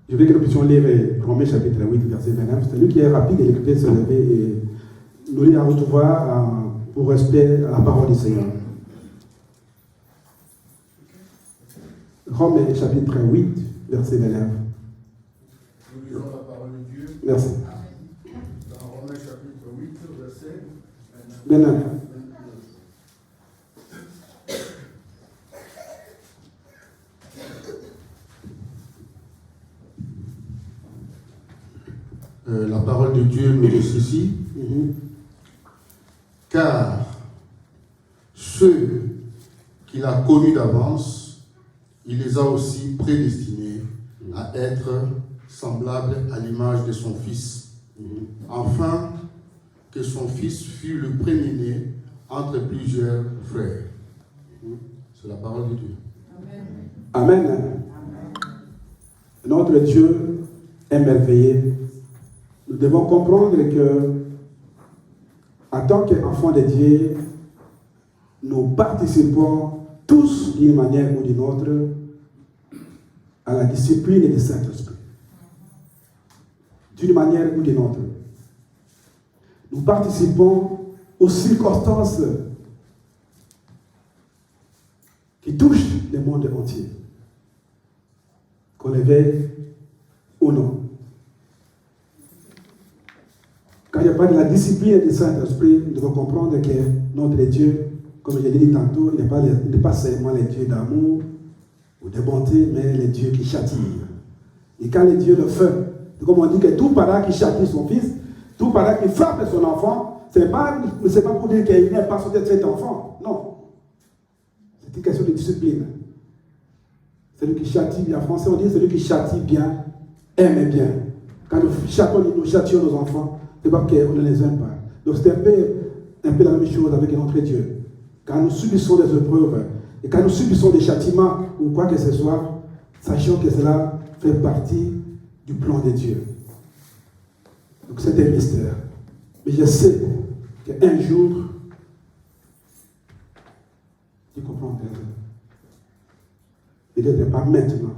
Je veux que nous puissions lire Romains chapitre 8, verset 29. C'est lui qui est rapide et qui peut se lever et nous lire à haute voix pour respect à la parole du Seigneur. Romains chapitre 8, verset 29. Nous lisons la parole de Dieu. Merci. Dans Romains chapitre 8, verset 29. aussi, car ceux qu'il a connus d'avance, il les a aussi prédestinés à être semblables à l'image de son Fils, afin que son Fils fût le premier-né entre plusieurs frères. C'est la parole de Dieu. Amen. Amen. Notre Dieu est merveilleux. Nous devons comprendre que, en tant qu'enfants de Dieu, nous participons tous d'une manière ou d'une autre à la discipline du Saint-Esprit. D'une manière ou d'une autre. Nous participons aux circonstances qui touchent le monde entier. Qu'on les veuille ou non. Quand il n'y a pas de la discipline du Saint-Esprit, nous devons comprendre que notre Dieu, comme je l'ai dit tantôt, il n'est pas seulement le Dieu d'amour ou de bonté, mais le Dieu qui châtie. Et quand le Dieu le fait, comme on dit que tout parent qui châtie son fils, tout parent qui frappe son enfant, ce n'est pas pour dire qu'il n'est pas sorti de cet enfant. Non. C'est une question de discipline. Celui qui châtie, en français on dit celui qui châtie bien, aime bien. Quand nous châtions nos enfants, c'est pas qu'on ne les aime pas. Donc c'est un peu la même chose avec notre Dieu. Quand nous subissons des épreuves, et quand nous subissons des châtiments, ou quoi que ce soit, sachons que cela fait partie du plan de Dieu. Donc c'est un mystère. Mais je sais qu'un jour, tu comprends peut-être pas maintenant,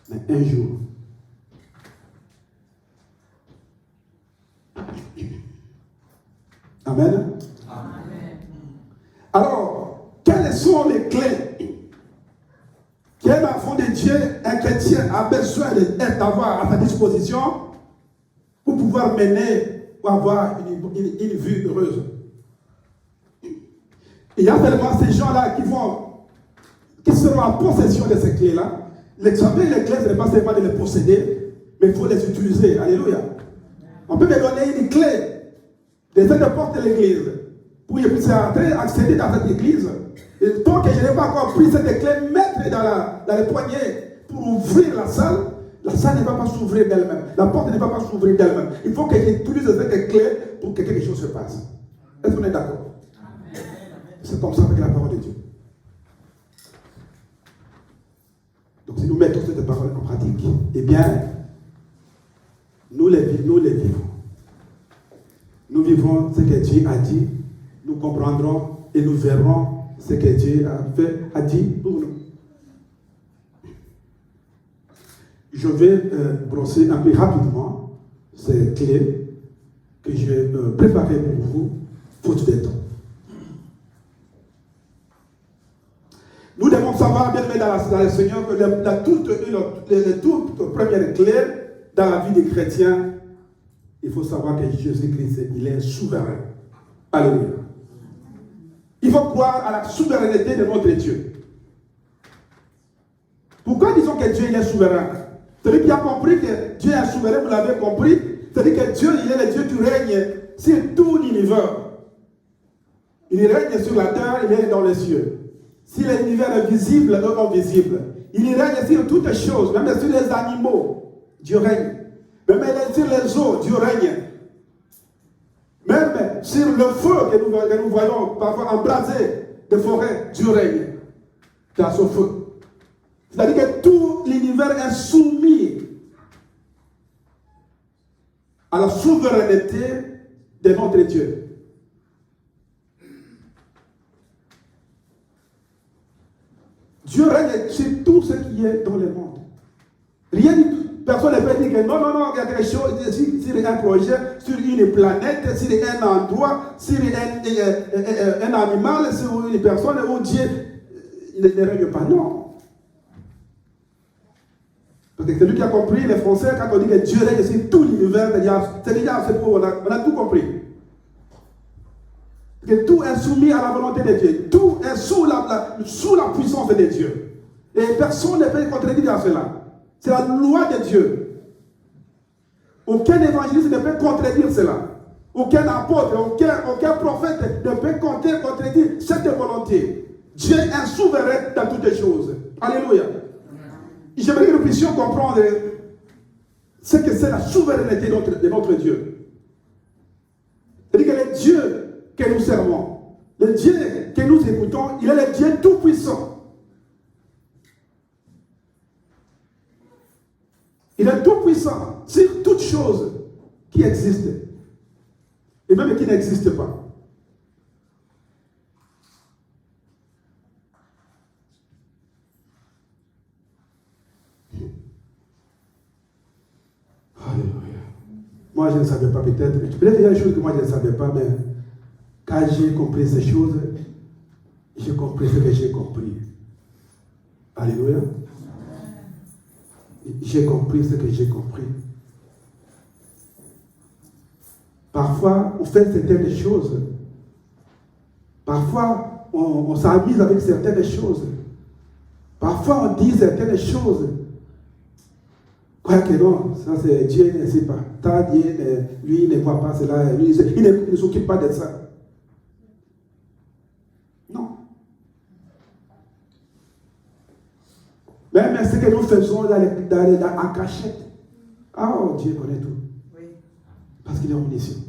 mais un jour. Amen. Amen. Alors, quelles sont les clés qu'un enfant de Dieu, un chrétien, a besoin d'avoir à sa disposition pour pouvoir mener ou avoir une vie heureuse? Il y a tellement ces gens-là qui seront en possession de ces clés-là. Les clés, ce n'est pas seulement de les posséder, mais il faut les utiliser. Alléluia. On peut me donner une clé de cette porte de l'église pour que je puisse accéder dans cette église. Et tant que je n'ai pas encore pris cette clé, mettre dans les poignets pour ouvrir la salle ne va pas s'ouvrir d'elle-même. La porte ne va pas s'ouvrir d'elle-même. Il faut que j'utilise cette clé pour que quelque chose se passe. Est-ce qu'on est d'accord? C'est comme ça avec la parole de Dieu. Donc si nous mettons cette parole en pratique, eh bien, nous les vivons. Nous vivrons ce que Dieu a dit, nous comprendrons et nous verrons ce que Dieu a dit pour nous. Je vais brosser un peu rapidement ces clés que j'ai préparées pour vous, faute de temps. Nous devons savoir, bien aimé dans le Seigneur, que les toutes premières clés dans la vie des chrétiens, il faut savoir que Jésus-Christ, il est souverain. Alléluia. Il faut croire à la souveraineté de notre Dieu. Pourquoi disons que Dieu il est souverain? Celui qui a compris que Dieu est souverain, vous l'avez compris, c'est-à-dire que Dieu, il est le Dieu qui règne sur tout l'univers. Il règne sur la terre, il règne dans les cieux. Si l'univers est visible ou invisible, il règne sur toutes les choses, même sur les animaux, Dieu règne. Même sur les eaux, Dieu règne. Même sur le feu que nous voyons parfois embraser des forêts, Dieu règne dans ce feu. C'est-à-dire que tout l'univers est soumis à la souveraineté de notre Dieu. Dieu règne sur tout ce qui est dans le monde. Personne ne peut dire que non, il y a quelque chose sur un projet, sur une planète, sur un endroit, sur un animal, sur une personne où Dieu ne règne pas. Non. Parce que celui qui a compris, les Français, quand on dit que Dieu règne sur tout l'univers, c'est déjà assez pour on a tout compris. Que tout est soumis à la volonté de Dieu. Tout est sous la puissance de Dieu. Et personne ne peut contredire à cela. C'est la loi de Dieu. Aucun évangéliste ne peut contredire cela. Aucun apôtre, aucun prophète ne peut contredire cette volonté. Dieu est souverain dans toutes les choses. Alléluia. J'aimerais que nous puissions comprendre ce que c'est la souveraineté de notre Dieu. C'est-à-dire que le Dieu que nous servons, le Dieu que nous écoutons, il est le Dieu tout-puissant. Il est tout-puissant sur toutes choses qui existent et même qui n'existent pas. Alléluia. Moi, je ne savais pas peut-être. Peut-être qu'il y a des choses que moi, je ne savais pas, mais quand j'ai compris ces choses, j'ai compris ce que j'ai compris. Alléluia. J'ai compris ce que j'ai compris. Parfois, on fait certaines choses. Parfois, on s'amuse avec certaines choses. Parfois, on dit certaines choses. Quoi que non, ça c'est Dieu ne sait pas. Tant Dieu, lui, ne voit pas cela. Lui, il ne s'occupe pas de ça. Non. Mais ce que nous faisons en cachette. Ah, oh, Dieu connaît tout. Oui. Parce qu'il est omniscient.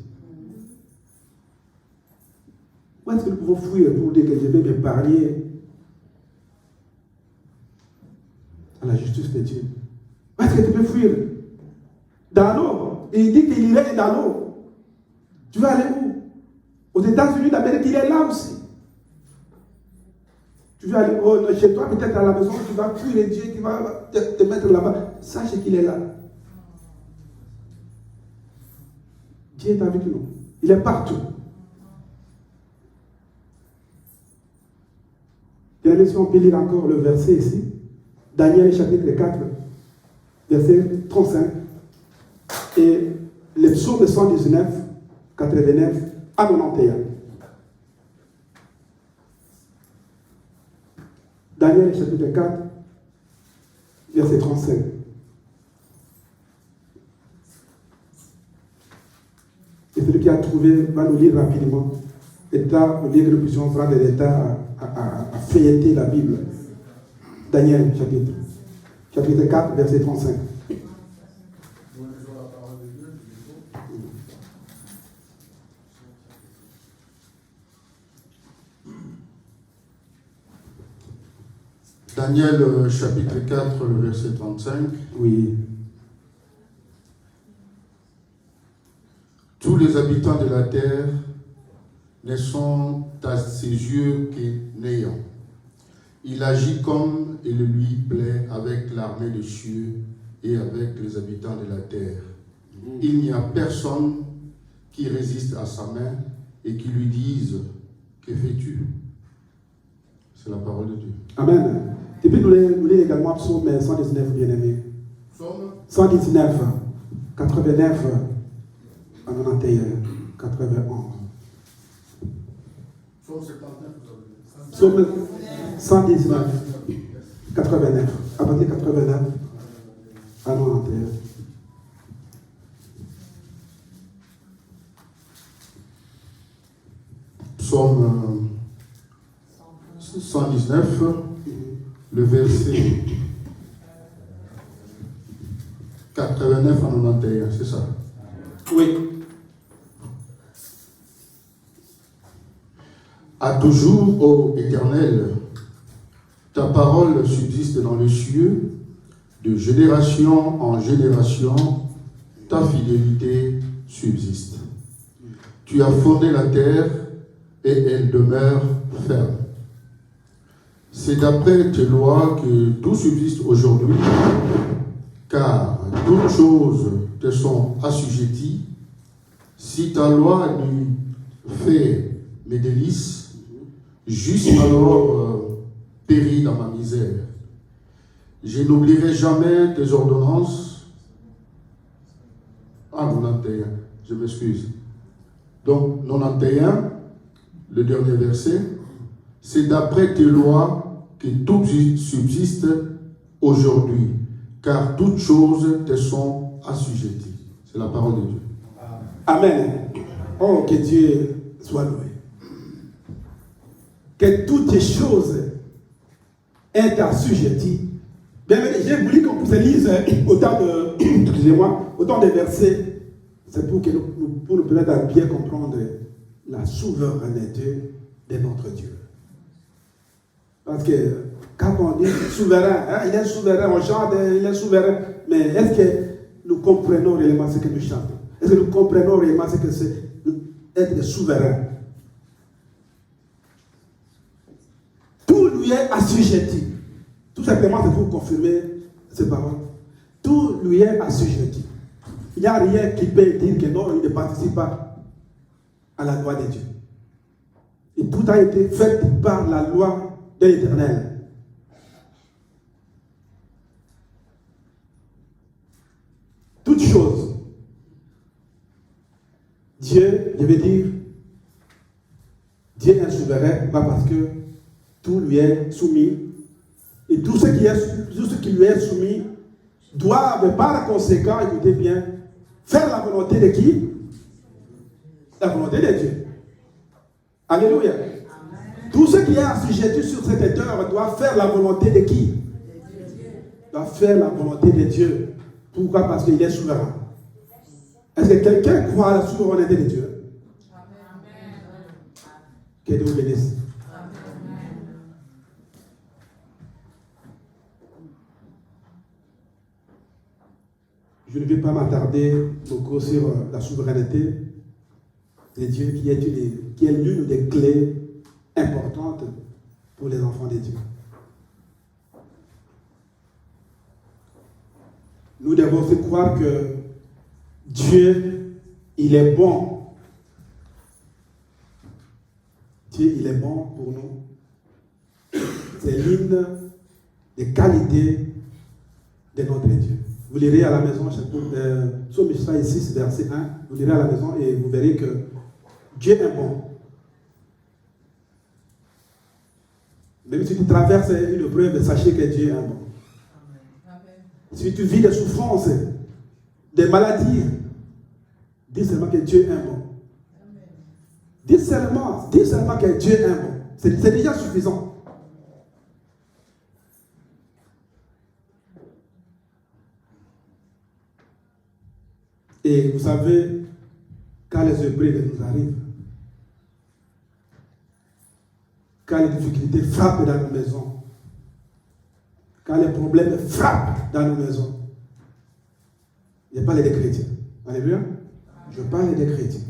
Où est-ce que nous pouvons fuir pour dire que je vais me parier à la justice de Dieu? Où est-ce que tu peux fuir? Dans l'eau. Il dit qu'il est dans l'eau. Tu vas aller où? Aux États-Unis d'Amérique, il est là aussi. Tu vas aller chez toi, peut-être à la maison, tu vas fuir Dieu qui va te mettre là-bas. Sache qu'il est là. Dieu est avec nous. Il est partout. Regardez si on peut lire encore le verset ici. Daniel chapitre 4, verset 35. Et le psaume 119, 89 à 91. Daniel chapitre 4, verset 35. Et celui qui a trouvé va nous lire rapidement. État, au lieu que nous puissions prendre l'état à feuilleter la Bible. Daniel chapitre 4, verset 35. Daniel chapitre 4, le verset 35. Oui. Tous les habitants de la terre ne sont à ses yeux que néants. Il agit comme il lui plaît avec l'armée des cieux et avec les habitants de la terre. Il n'y a personne qui résiste à sa main et qui lui dise « Que fais-tu » C'est la parole de Dieu. Amen. Et puis nous lire également psaume 119, bien-aimé. 119, 89, 91, 91. Psaume 119, 89. À partir de 89 à 91. Psaume 119, le verset 89 à 91, c'est ça? Oui. À toujours, ô Éternel, ta parole subsiste dans les cieux, de génération en génération, ta fidélité subsiste. Tu as fondé la terre et elle demeure ferme. C'est d'après tes lois que tout subsiste aujourd'hui, car toutes choses te sont assujetties. Si ta loi lui fait mes délices, juste alors péris dans ma misère. Je n'oublierai jamais tes ordonnances. Ah, 91, je m'excuse. Donc, 91, le dernier verset, c'est d'après tes lois que tout subsiste aujourd'hui, car toutes choses te sont assujetties. C'est la parole de Dieu. Amen. Oh, que Dieu soit loué. Que toutes les choses aient assujetties. Bien, j'ai voulu qu'on puisse lire autant de versets. C'est pour nous permettre de bien comprendre la souveraineté de notre Dieu. Parce que quand on dit souverain, il est souverain, on chante, il est souverain. Mais est-ce que nous comprenons réellement ce que nous chantons? Est-ce que nous comprenons réellement ce que c'est être souverain? Tout lui est assujetti. Tout simplement, c'est pour confirmer ces paroles. Tout lui est assujetti. Il n'y a rien qui peut dire que non, il ne participe pas à la loi de Dieu. Et tout a été fait par la loi de l'Éternel. Toutes choses. Dieu, je veux dire, Dieu est souverain, pas parce que tout lui est soumis. Et tout ce qui lui est soumis doivent, par conséquent, écoutez bien, faire la volonté de qui? La volonté de Dieu. Alléluia. Tout ce qui est assujetti sur cette terre doit faire la volonté de qui? Doit faire la volonté de Dieu. Pourquoi? Parce qu'il est souverain. Est-ce que quelqu'un croit à la souveraineté de Dieu? Que Dieu vous bénisse. Je ne vais pas m'attarder beaucoup sur la souveraineté de Dieu qui est l'une des clés importantes pour les enfants de Dieu. Nous devons aussi croire que Dieu, il est bon. Dieu, il est bon pour nous. C'est l'une des qualités de notre Dieu. Vous lirez à la maison, Psaume 6, verset 1, vous lirez à la maison et vous verrez que Dieu est bon. Même si tu traverses une épreuve, sachez que Dieu est bon. Si tu vis des souffrances, des maladies, dis seulement que Dieu est bon. Dis seulement que Dieu est bon. C'est déjà suffisant. Et vous savez, quand les épreuves nous arrivent, quand les difficultés frappent dans nos maisons, quand les problèmes frappent dans nos maisons, je parle des chrétiens. Alléluia. Je parle des chrétiens.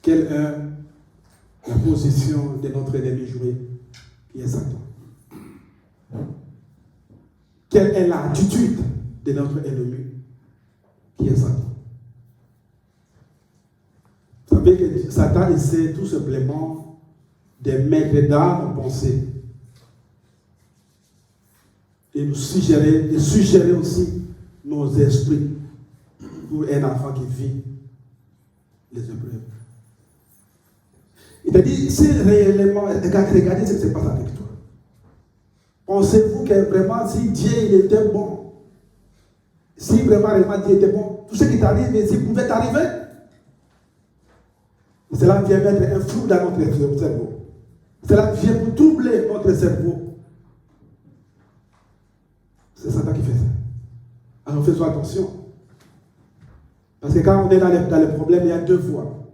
Quelle est la position de notre ennemi juré, qui est Satan? Quelle est l'attitude de notre ennemi, qui est Satan? Vous savez que Satan essaie tout simplement de mettre dans nos pensées et nous suggérer aussi nos esprits pour un enfant qui vit les épreuves. Il t'a dit, si réellement, regardez ce qui se passe avec toi. Pensez-vous que vraiment, si Dieu il était bon, si vraiment Dieu était bon, tout ce qui t'arrive, s'il pouvait t'arriver, cela vient mettre un flou dans notre cerveau. Cela vient pour troubler notre cerveau. C'est Satan qui fait ça. Alors faisons attention. Parce que quand on est dans les problèmes, il y a deux voix.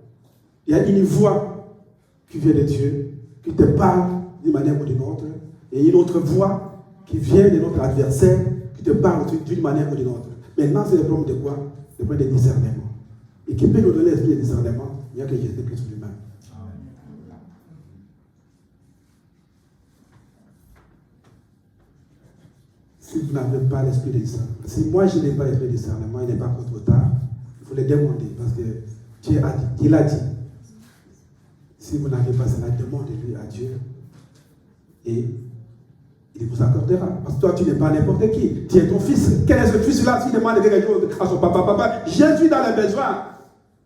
Il y a une voix qui vient de Dieu, qui te parle d'une manière ou d'une autre, et une autre voix qui vient de notre adversaire, qui te parle d'une manière ou d'une autre. Maintenant, c'est le problème de quoi? Le problème de discernement. Et qui peut nous donner l'esprit de discernement? Il n'y a que Jésus-Christ lui-même. Si vous n'avez pas l'esprit de discernement, si moi je n'ai pas l'esprit de discernement, il n'est pas encore trop tard, il faut le demander, parce que Dieu a dit, il a dit. Si vous n'avez pas cela, demandez-lui à Dieu et il vous accordera. Parce que toi, tu n'es pas n'importe qui. Tu es ton fils. Quel est ce fils-là s'il demande quelque chose à son papa? Papa, Jésus dans les besoins.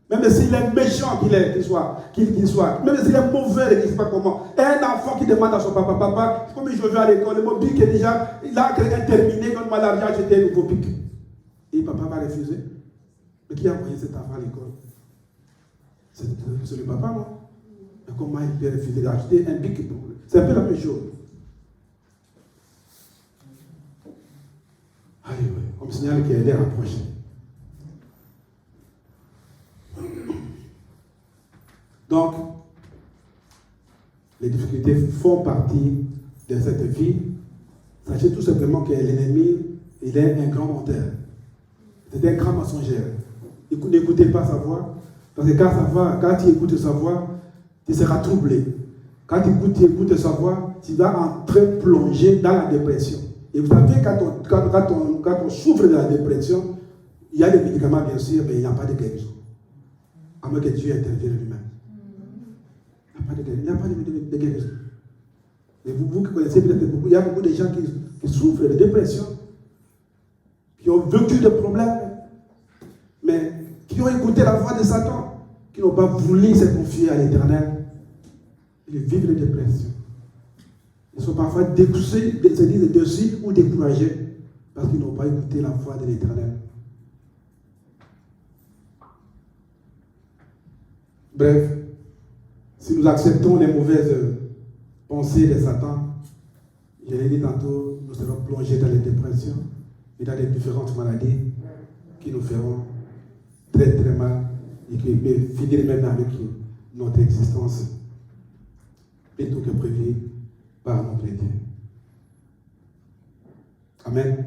Même s'il est méchant qu'il soit, même s'il est mauvais, il ne sait pas comment. Un enfant qui demande à son papa, comme je vais à l'école, mon bic est déjà, il a terminé, donne-moi l'argent, acheter un nouveau bic. Et papa va refuser. Mais qui a envoyé cet enfant à l'école? C'est le papa, non? Mais comment il peut refuser d'acheter un bic pour lui? C'est un peu la même chose. Allez, oui, on me signale qu'il est rapproché. Donc, les difficultés font partie de cette vie. Sachez tout simplement que l'ennemi, il est un grand menteur. C'est un grand mensongère. N'écoutez pas sa voix, parce que quand tu écoutes sa voix, tu seras troublé. Quand tu écoutes sa voix, tu vas entrer plongé dans la dépression. Et vous savez, quand on souffre de la dépression, il y a des médicaments bien sûr, mais il n'y a pas de guérison. À moins que Dieu intervienne lui-même. Il n'y a pas de guérison. Et vous qui connaissez peut-être beaucoup, il y a beaucoup de gens qui souffrent de dépression, qui ont vécu des problèmes, mais qui ont écouté la voix de Satan, qui n'ont pas voulu se confier à l'Éternel. Ils vivent de dépression. Ils sont parfois se disent déçus ou découragés parce qu'ils n'ont pas écouté la voix de l'Éternel. Bref, si nous acceptons les mauvaises pensées de Satan, je l'ai dit tantôt, nous serons plongés dans les dépressions et dans les différentes maladies qui nous feront très très mal et qui peuvent finir même avec notre existence plutôt que prévu par notre Dieu. Amen.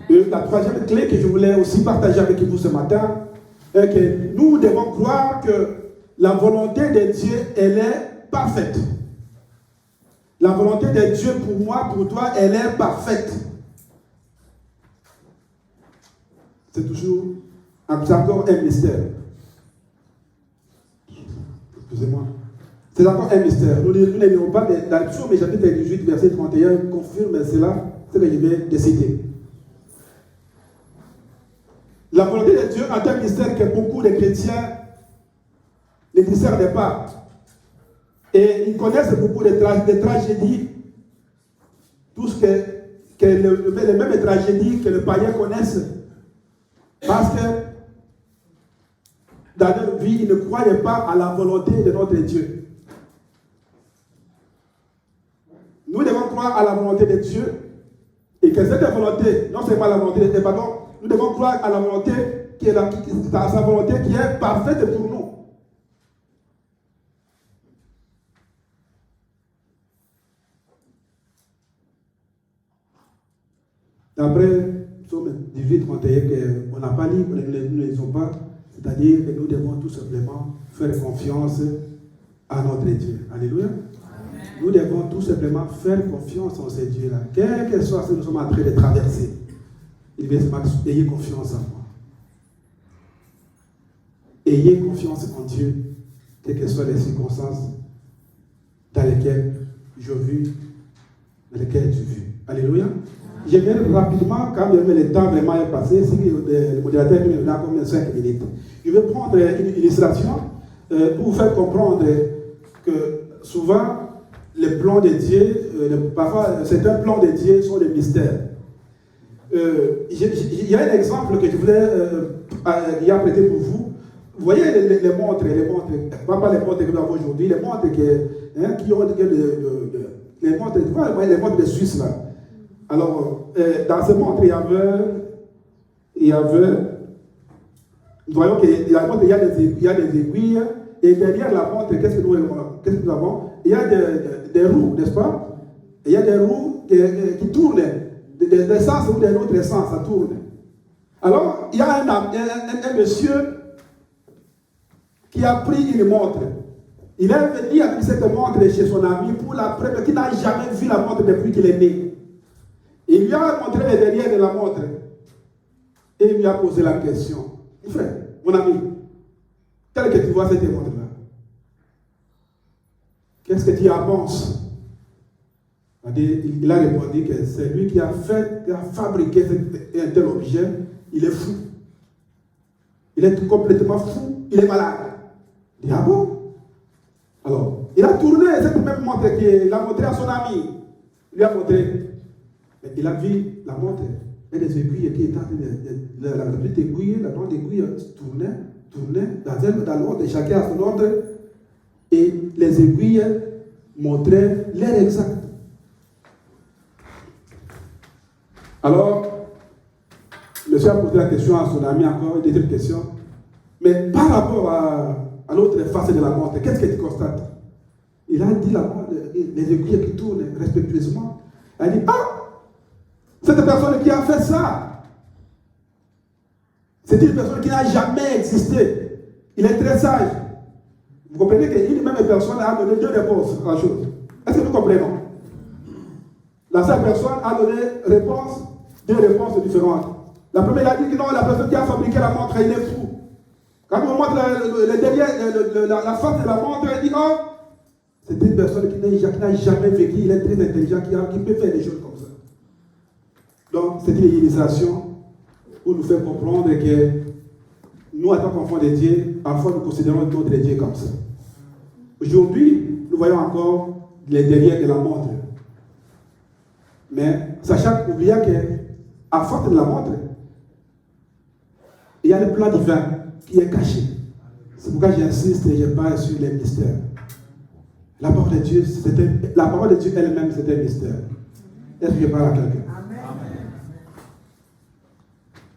Et la troisième clé que je voulais aussi partager avec vous ce matin est que nous devons croire que la volonté de Dieu, elle est parfaite. La volonté de Dieu pour moi, pour toi, elle est parfaite. C'est toujours encore un mystère. Excusez-moi. C'est encore un mystère. Nous n'aimons pas dans le Psaume chapitre 18, verset 31, confirme cela, c'est ce que je vais de citer. La volonté de Dieu est un mystère que beaucoup de chrétiens ne discernent pas. Et ils connaissent beaucoup de tragédies, tout ce que les mêmes tragédies que les païens connaissent, parce que dans leur vie, ils ne croyaient pas à la volonté de notre Dieu. Nous devons croire à la volonté de Dieu et que cette volonté, non seulement la volonté de Dieu, pardon, nous devons croire à la volonté à sa volonté qui est parfaite pour nous. D'après Psaume 18, 31, qu'on n'a pas lu, nous ne lisons pas, c'est-à-dire que nous devons tout simplement faire confiance à notre Dieu. Alléluia. Amen. Nous devons tout simplement faire confiance en ce Dieu-là. Quel que soit ce que nous sommes en train de traverser, il veut se ayez confiance en moi. Ayez confiance en Dieu, quelles que soient les circonstances dans lesquelles je vis, dans lesquelles tu vis. Alléluia. Je vais rapidement, quand même le temps vraiment est passé, si le modérateur nous donne comme 5 minutes. Je vais prendre une illustration pour vous faire comprendre que souvent, les plans de Dieu, parfois certains plans de Dieu sont des mystères. Il y a un exemple que je voulais y apprêter pour vous. Vous voyez les montres, pas les montres que nous avons aujourd'hui, les montres qui ont les montres de Suisse là. Alors, dans ces montres, il y avait, nous voyons qu'il y a des aiguilles, et derrière la montre, qu'est-ce que nous avons? Il y a des roues, n'est-ce pas? Il y a des roues qui tournent, des sens ou d'un autre sens, ça tourne. Alors, il y a un monsieur qui a pris une montre. Il est venu avec cette montre chez son ami pour la première, qui n'a jamais vu la montre depuis qu'il est né. Il lui a montré le derrière de la montre. Et il lui a posé la question. Frère, mon ami, tel que tu vois cette montre-là, qu'est-ce que tu en penses? Il a répondu que c'est lui qui a fabriqué un tel objet, il est fou. Il est complètement fou, il est malade. Il dit, ah bon? Alors, il a tourné cette même montre qu'il a montré à son ami. Il lui a montré. Mais il a vu la montre et des aiguilles qui étaient en train la petite aiguille, la grande aiguille tournait tournaient dans l'ordre, et chacun à son ordre, et les aiguilles montraient l'heure exacte. Alors, monsieur a posé la question à son ami encore, une deuxième question. Mais par rapport à l'autre face de la montre, qu'est-ce que tu constates? Il a dit les aiguilles qui tournent respectueusement. Il a dit, cette personne qui a fait ça, c'est une personne qui n'a jamais existé. Il est très sage. Vous comprenez qu'une même personne a donné 2 réponses à la chose. Est-ce que nous comprenons? La seule personne a donné 2 réponses différentes. La première, il a dit que non, la personne qui a fabriqué la montre, il est fou. Quand on montre la face de la montre, il dit, c'est une personne qui n'a jamais vécu, il est très intelligent, qui peut faire des choses comme ça. Donc, c'est une illustration pour nous faire comprendre que nous, en tant qu'enfants de Dieu, parfois nous considérons d'autres dieux comme ça. Aujourd'hui, nous voyons encore les derrière de la montre. Mais sachant, oubliant qu'à force de la montre, il y a le plan divin qui est caché. C'est pourquoi j'insiste et je parle sur les mystères. La parole de Dieu, elle-même, c'est un mystère. Est-ce que je parle à quelqu'un?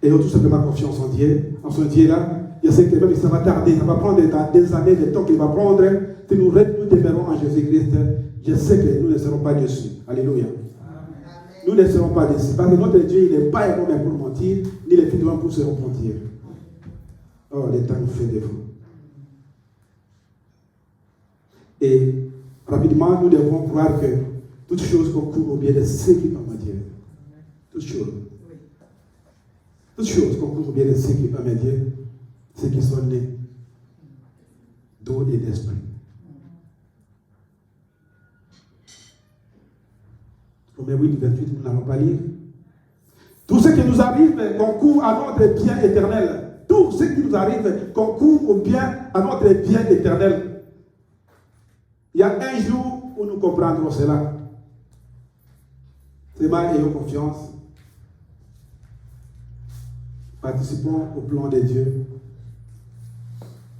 Et nous avons tout simplement confiance en Dieu. En son Dieu là, je sais que même ça va tarder, ça va prendre des années, des temps qu'il va prendre. Si nous demeurons en Jésus-Christ, je sais que nous ne serons pas déçus. Alléluia. Nous ne serons pas déçus. Parce que notre Dieu, il n'est pas un homme pour mentir, ni les fils de l'homme pour se repentir. Oh, le temps nous fait défaut. Et rapidement, nous devons croire que toutes choses concourent au bien de ceux qui aiment Dieu. Toutes choses. Toutes choses concourent au bien de ceux qui aiment Dieu, ceux qui sont nés d'eau et d'esprit. Romains 8, 28, nous n'allons pas lire. Tout ce qui nous arrive concourt à notre bien éternel. Tout ce qui nous arrive concourt au bien, à notre bien éternel. Il y a un jour où nous comprendrons cela. Seulement, ayons confiance. Participons au plan de Dieu.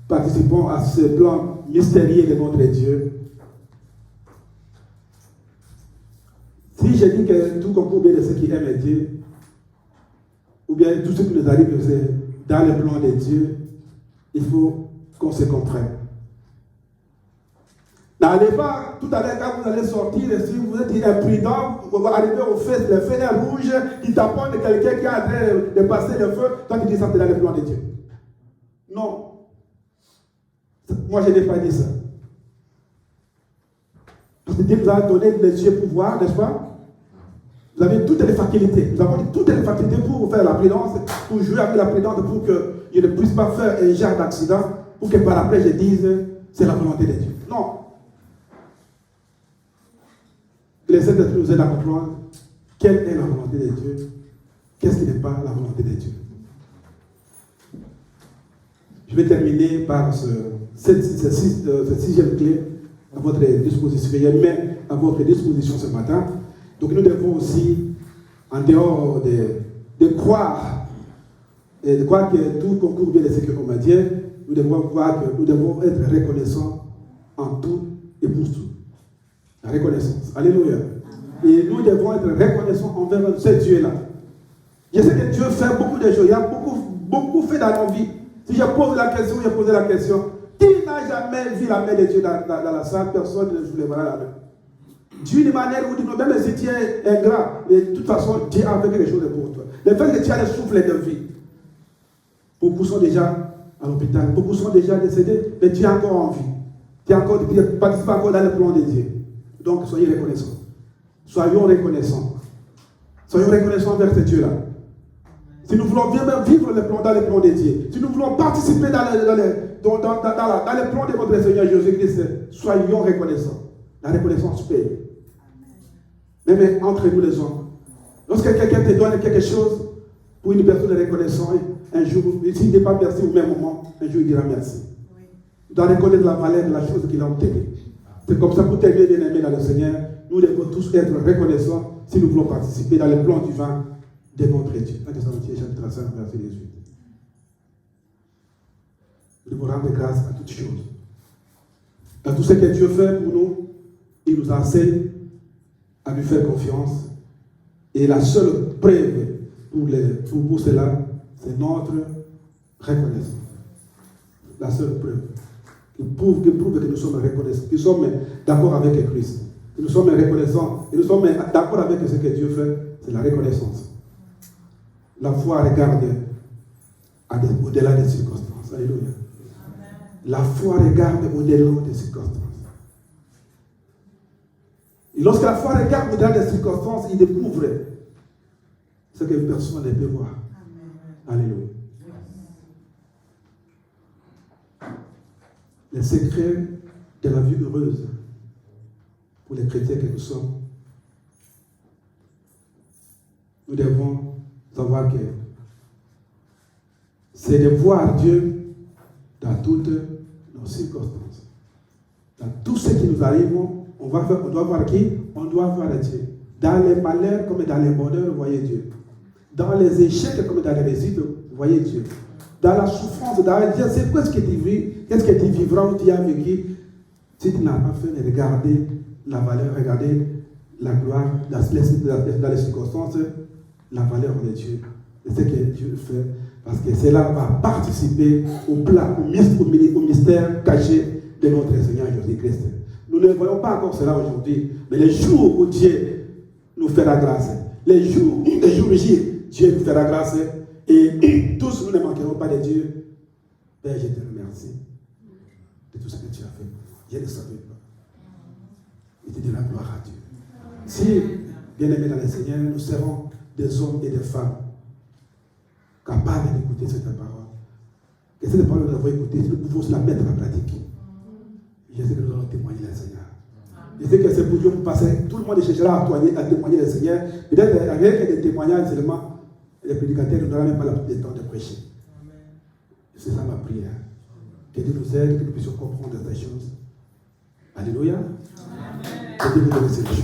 Participons à ce plan mystérieux de notre Dieu. Si je dis que tout concourt bien de ceux qui aiment Dieu, ou bien tout ce qui nous arrive, c'est dans le plan de Dieu, il faut qu'on se comprenne. N'allez pas, tout à l'heure, quand vous allez sortir, si vous êtes imprudent, vous allez arriver au feu, le feu est rouge, qui taponne quelqu'un qui est en train de passer le feu, toi tu dis ça, c'est dans le plan de Dieu. Non. Moi, je n'ai pas dit ça. Parce que Dieu nous a donné les yeux pour voir, n'est-ce pas? Vous avez toutes les facultés. Nous avons toutes les facultés pour faire la prudence, pour jouer avec la prudence, pour que je ne puisse pas faire un genre d'accident, pour que par après je dise, c'est la volonté de Dieu. Non. Le Saint-Esprit nous aide à comprendre quelle est la volonté de Dieu, qu'est-ce qui n'est pas la volonté de Dieu. Je vais terminer par cette 6e clé à votre disposition. Je mets à votre disposition ce matin. Donc nous devons aussi, en dehors de croire, et de croire que tout concourt bien de ce que l'on m'a dit, nous devons croire que nous devons être reconnaissants en tout et pour tout. La reconnaissance. Alléluia. Et nous devons être reconnaissants envers ce Dieu-là. Je sais que Dieu fait beaucoup de choses. Il y a beaucoup fait dans nos vies. Si je pose la question, je pose la question. Qui n'a jamais vu la main de Dieu dans la salle? Personne ne soulèvera la main. D'une manière ou d'une autre, même si tu es ingrat, de toute façon, Dieu a fait quelque chose pour toi. Le fait que tu as le souffle de vie. Beaucoup sont déjà à l'hôpital, beaucoup sont déjà décédés, mais tu es encore en vie. Tu participes encore dans le plan de Dieu. Donc, soyez reconnaissants. Soyons reconnaissants. Soyons reconnaissants envers ce Dieu-là. Si nous voulons bien vivre dans le plan de Dieu, si nous voulons participer dans le plan de notre Seigneur Jésus-Christ, soyons reconnaissants. La reconnaissance paye. Même entre nous les hommes. Lorsque quelqu'un te donne quelque chose, pour une personne reconnaissante, un jour, s'il ne dit pas merci au même moment, un jour il dira merci. Il doit reconnaître la valeur de la chose qu'il a obtenue. C'est comme ça, pour t'aimer, bien aimé dans le Seigneur, nous devons tous être reconnaissants si nous voulons participer dans le plan divin de notre Dieu. 1 Thessaloniciens chapitre 5, verset 18. de vous rendre grâce à toutes choses. Dans tout ce que Dieu fait pour nous, il nous enseigne à lui faire confiance. Et la seule preuve pour cela, c'est notre reconnaissance. La seule preuve qui prouve que nous sommes reconnaissants, que nous sommes d'accord avec Christ, que nous sommes reconnaissants, que nous sommes d'accord avec ce que Dieu fait, c'est la reconnaissance. La foi regarde au-delà des circonstances. Alléluia. La foi regarde au-delà des circonstances. Et lorsque la foi regarde au-delà des circonstances, il découvre ce que personne ne peut voir. Alléluia. Les secrets de la vie heureuse pour les chrétiens que nous sommes, nous devons savoir que c'est de voir Dieu dans toutes nos circonstances. Dans tout ce qui nous arrive, on doit voir qui? On doit voir Dieu. Dans les malheurs comme dans les bonheurs, vous voyez Dieu. Dans les échecs comme dans les réussites, vous voyez Dieu. Dans la souffrance, c'est quoi ce que tu vis? Qu'est-ce que tu vivras ou tu as vécu? Si tu n'as pas fait, regarder la valeur, regarder la gloire, dans les circonstances, la valeur de Dieu. Et ce que Dieu fait, parce que cela va participer au plan, au mystère caché de notre Seigneur Jésus-Christ. Nous ne voyons pas encore cela aujourd'hui, mais les jours où Dieu nous fera grâce, les jours J, Dieu nous fera grâce, et tous nous ne manquerons pas de Dieu. Père, je te remercie de tout ce que tu as fait. Je ne savais pas. Et te dis la gloire à Dieu. Si, bien-aimés dans le Seigneur, nous serons des hommes et des femmes capables d'écouter cette parole. Que cette parole nous avons écoutée, nous pouvons la mettre en pratique. Je sais que nous allons témoigner le Seigneur. Je sais que c'est pour Dieu parce que tout le monde cherchera à témoigner le Seigneur. Peut-être rien que des témoignages seulement, les prédicateurs n'auront même pas le temps de prêcher. C'est ça ma prière. Que Dieu nous aide, que nous puissions comprendre ces choses. Alléluia. Que Dieu nous donne ces choses.